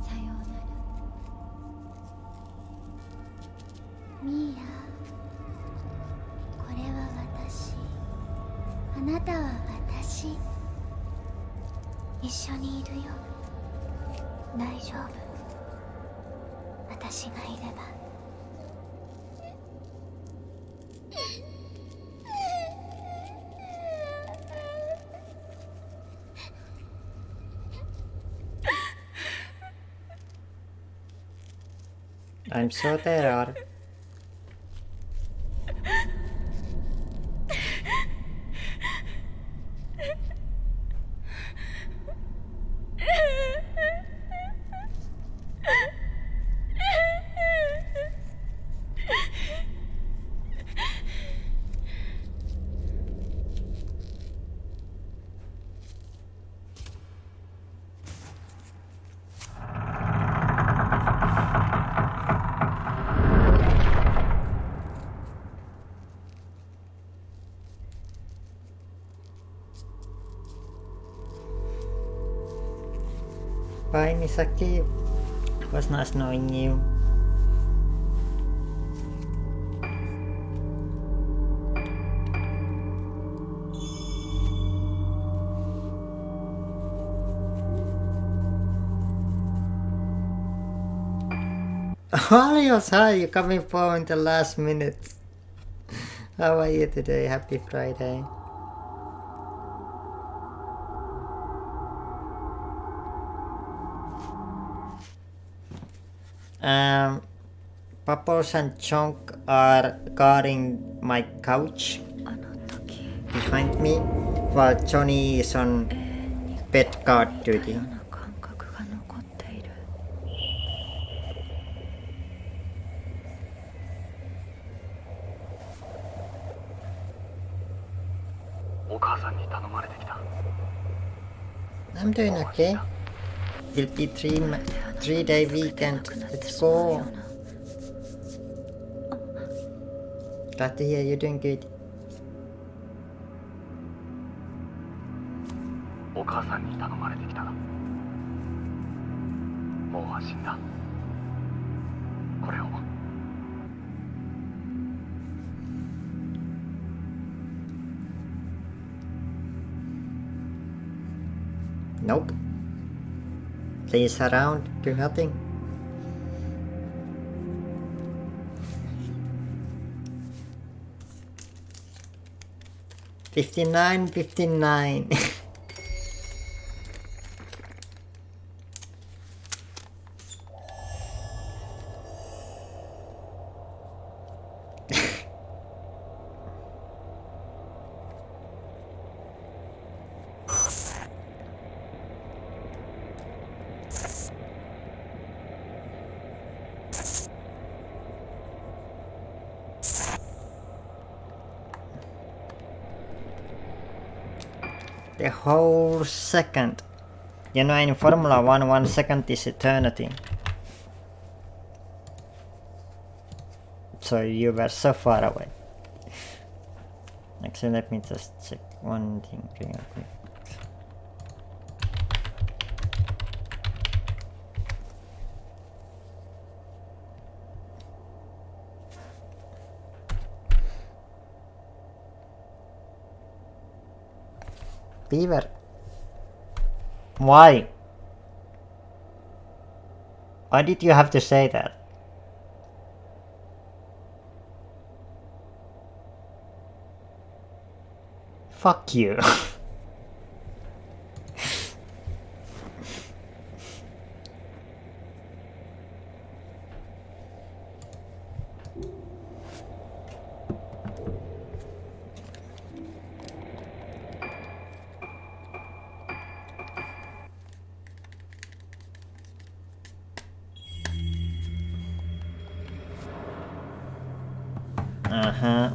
さようなら。ミーヤ、これは私、あなたは私。一緒にいるよ。大丈夫。私がいれば。I'm so terror. Bye, Misaki. It was nice knowing you. Alios, hi, you coming for in the last minutes. How are you today? Happy Friday. Bubbles and Chunk are guarding my couch あの時 behind me while Johnny is on 永遠に bed guard 似たよ duty. うな感覚が残っている。お母さんに頼まれてきた。 I'm doing okay. Will be 3-day weekend. Let's go. Glad to hear you're doing good. お母さんに頼まれてきた。もう安心だ。これを。Nope. Lays around, do nothing. $59.59. The whole second. You know, in Formula 1, 1 second is eternity. So you were so far away. Actually, let me just check one thing real quick. Beaver. Why? Why did you have to say that? Fuck you.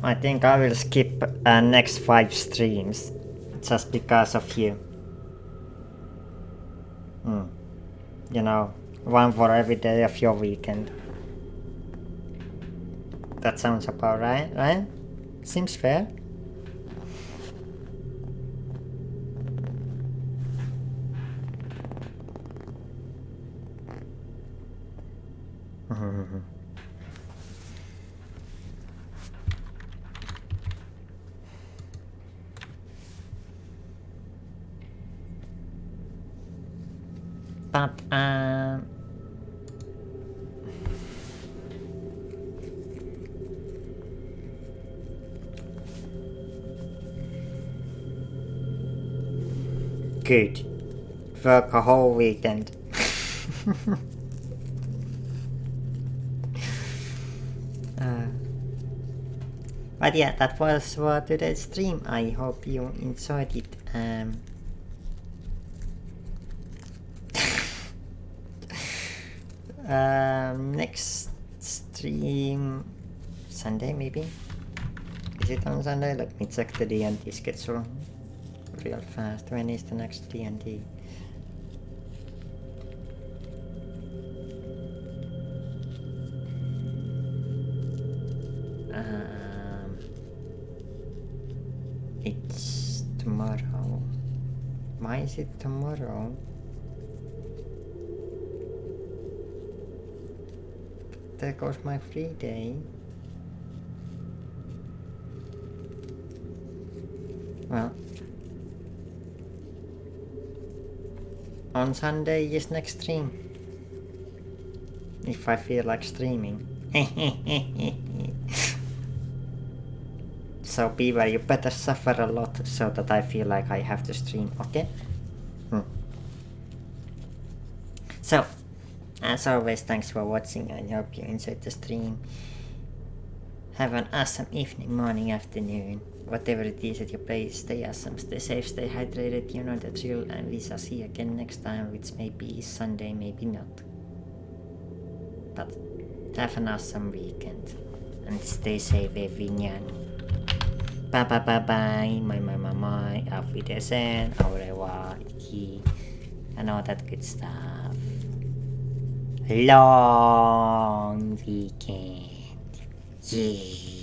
I think I will skip next 5 streams just because of you. You know, one for every day of your weekend. That sounds about right, right? Seems fair. But good. Work a whole weekend. But yeah, that was for today's stream. I hope you enjoyed it. Next stream Sunday maybe? Is it on Sunday? Let me check the D&D schedule real fast. When is the next D&D? It's tomorrow. Why is it tomorrow? There goes my free day. Well, on Sunday is next stream. If I feel like streaming. So Beaver, you better suffer a lot so that I feel like I have to stream, okay? So, as always, thanks for watching. I hope you enjoyed the stream. Have an awesome evening, morning, afternoon. Whatever it is that you play, stay awesome, stay safe, stay hydrated, you know the drill, and we shall see you again next time, which maybe is Sunday, maybe not. But have an awesome weekend, and stay safe, every Nyani. Bye bye bye bye, my, auf Wiedersehen, au revoir, iki, and all that good stuff. Long weekend. Yeah.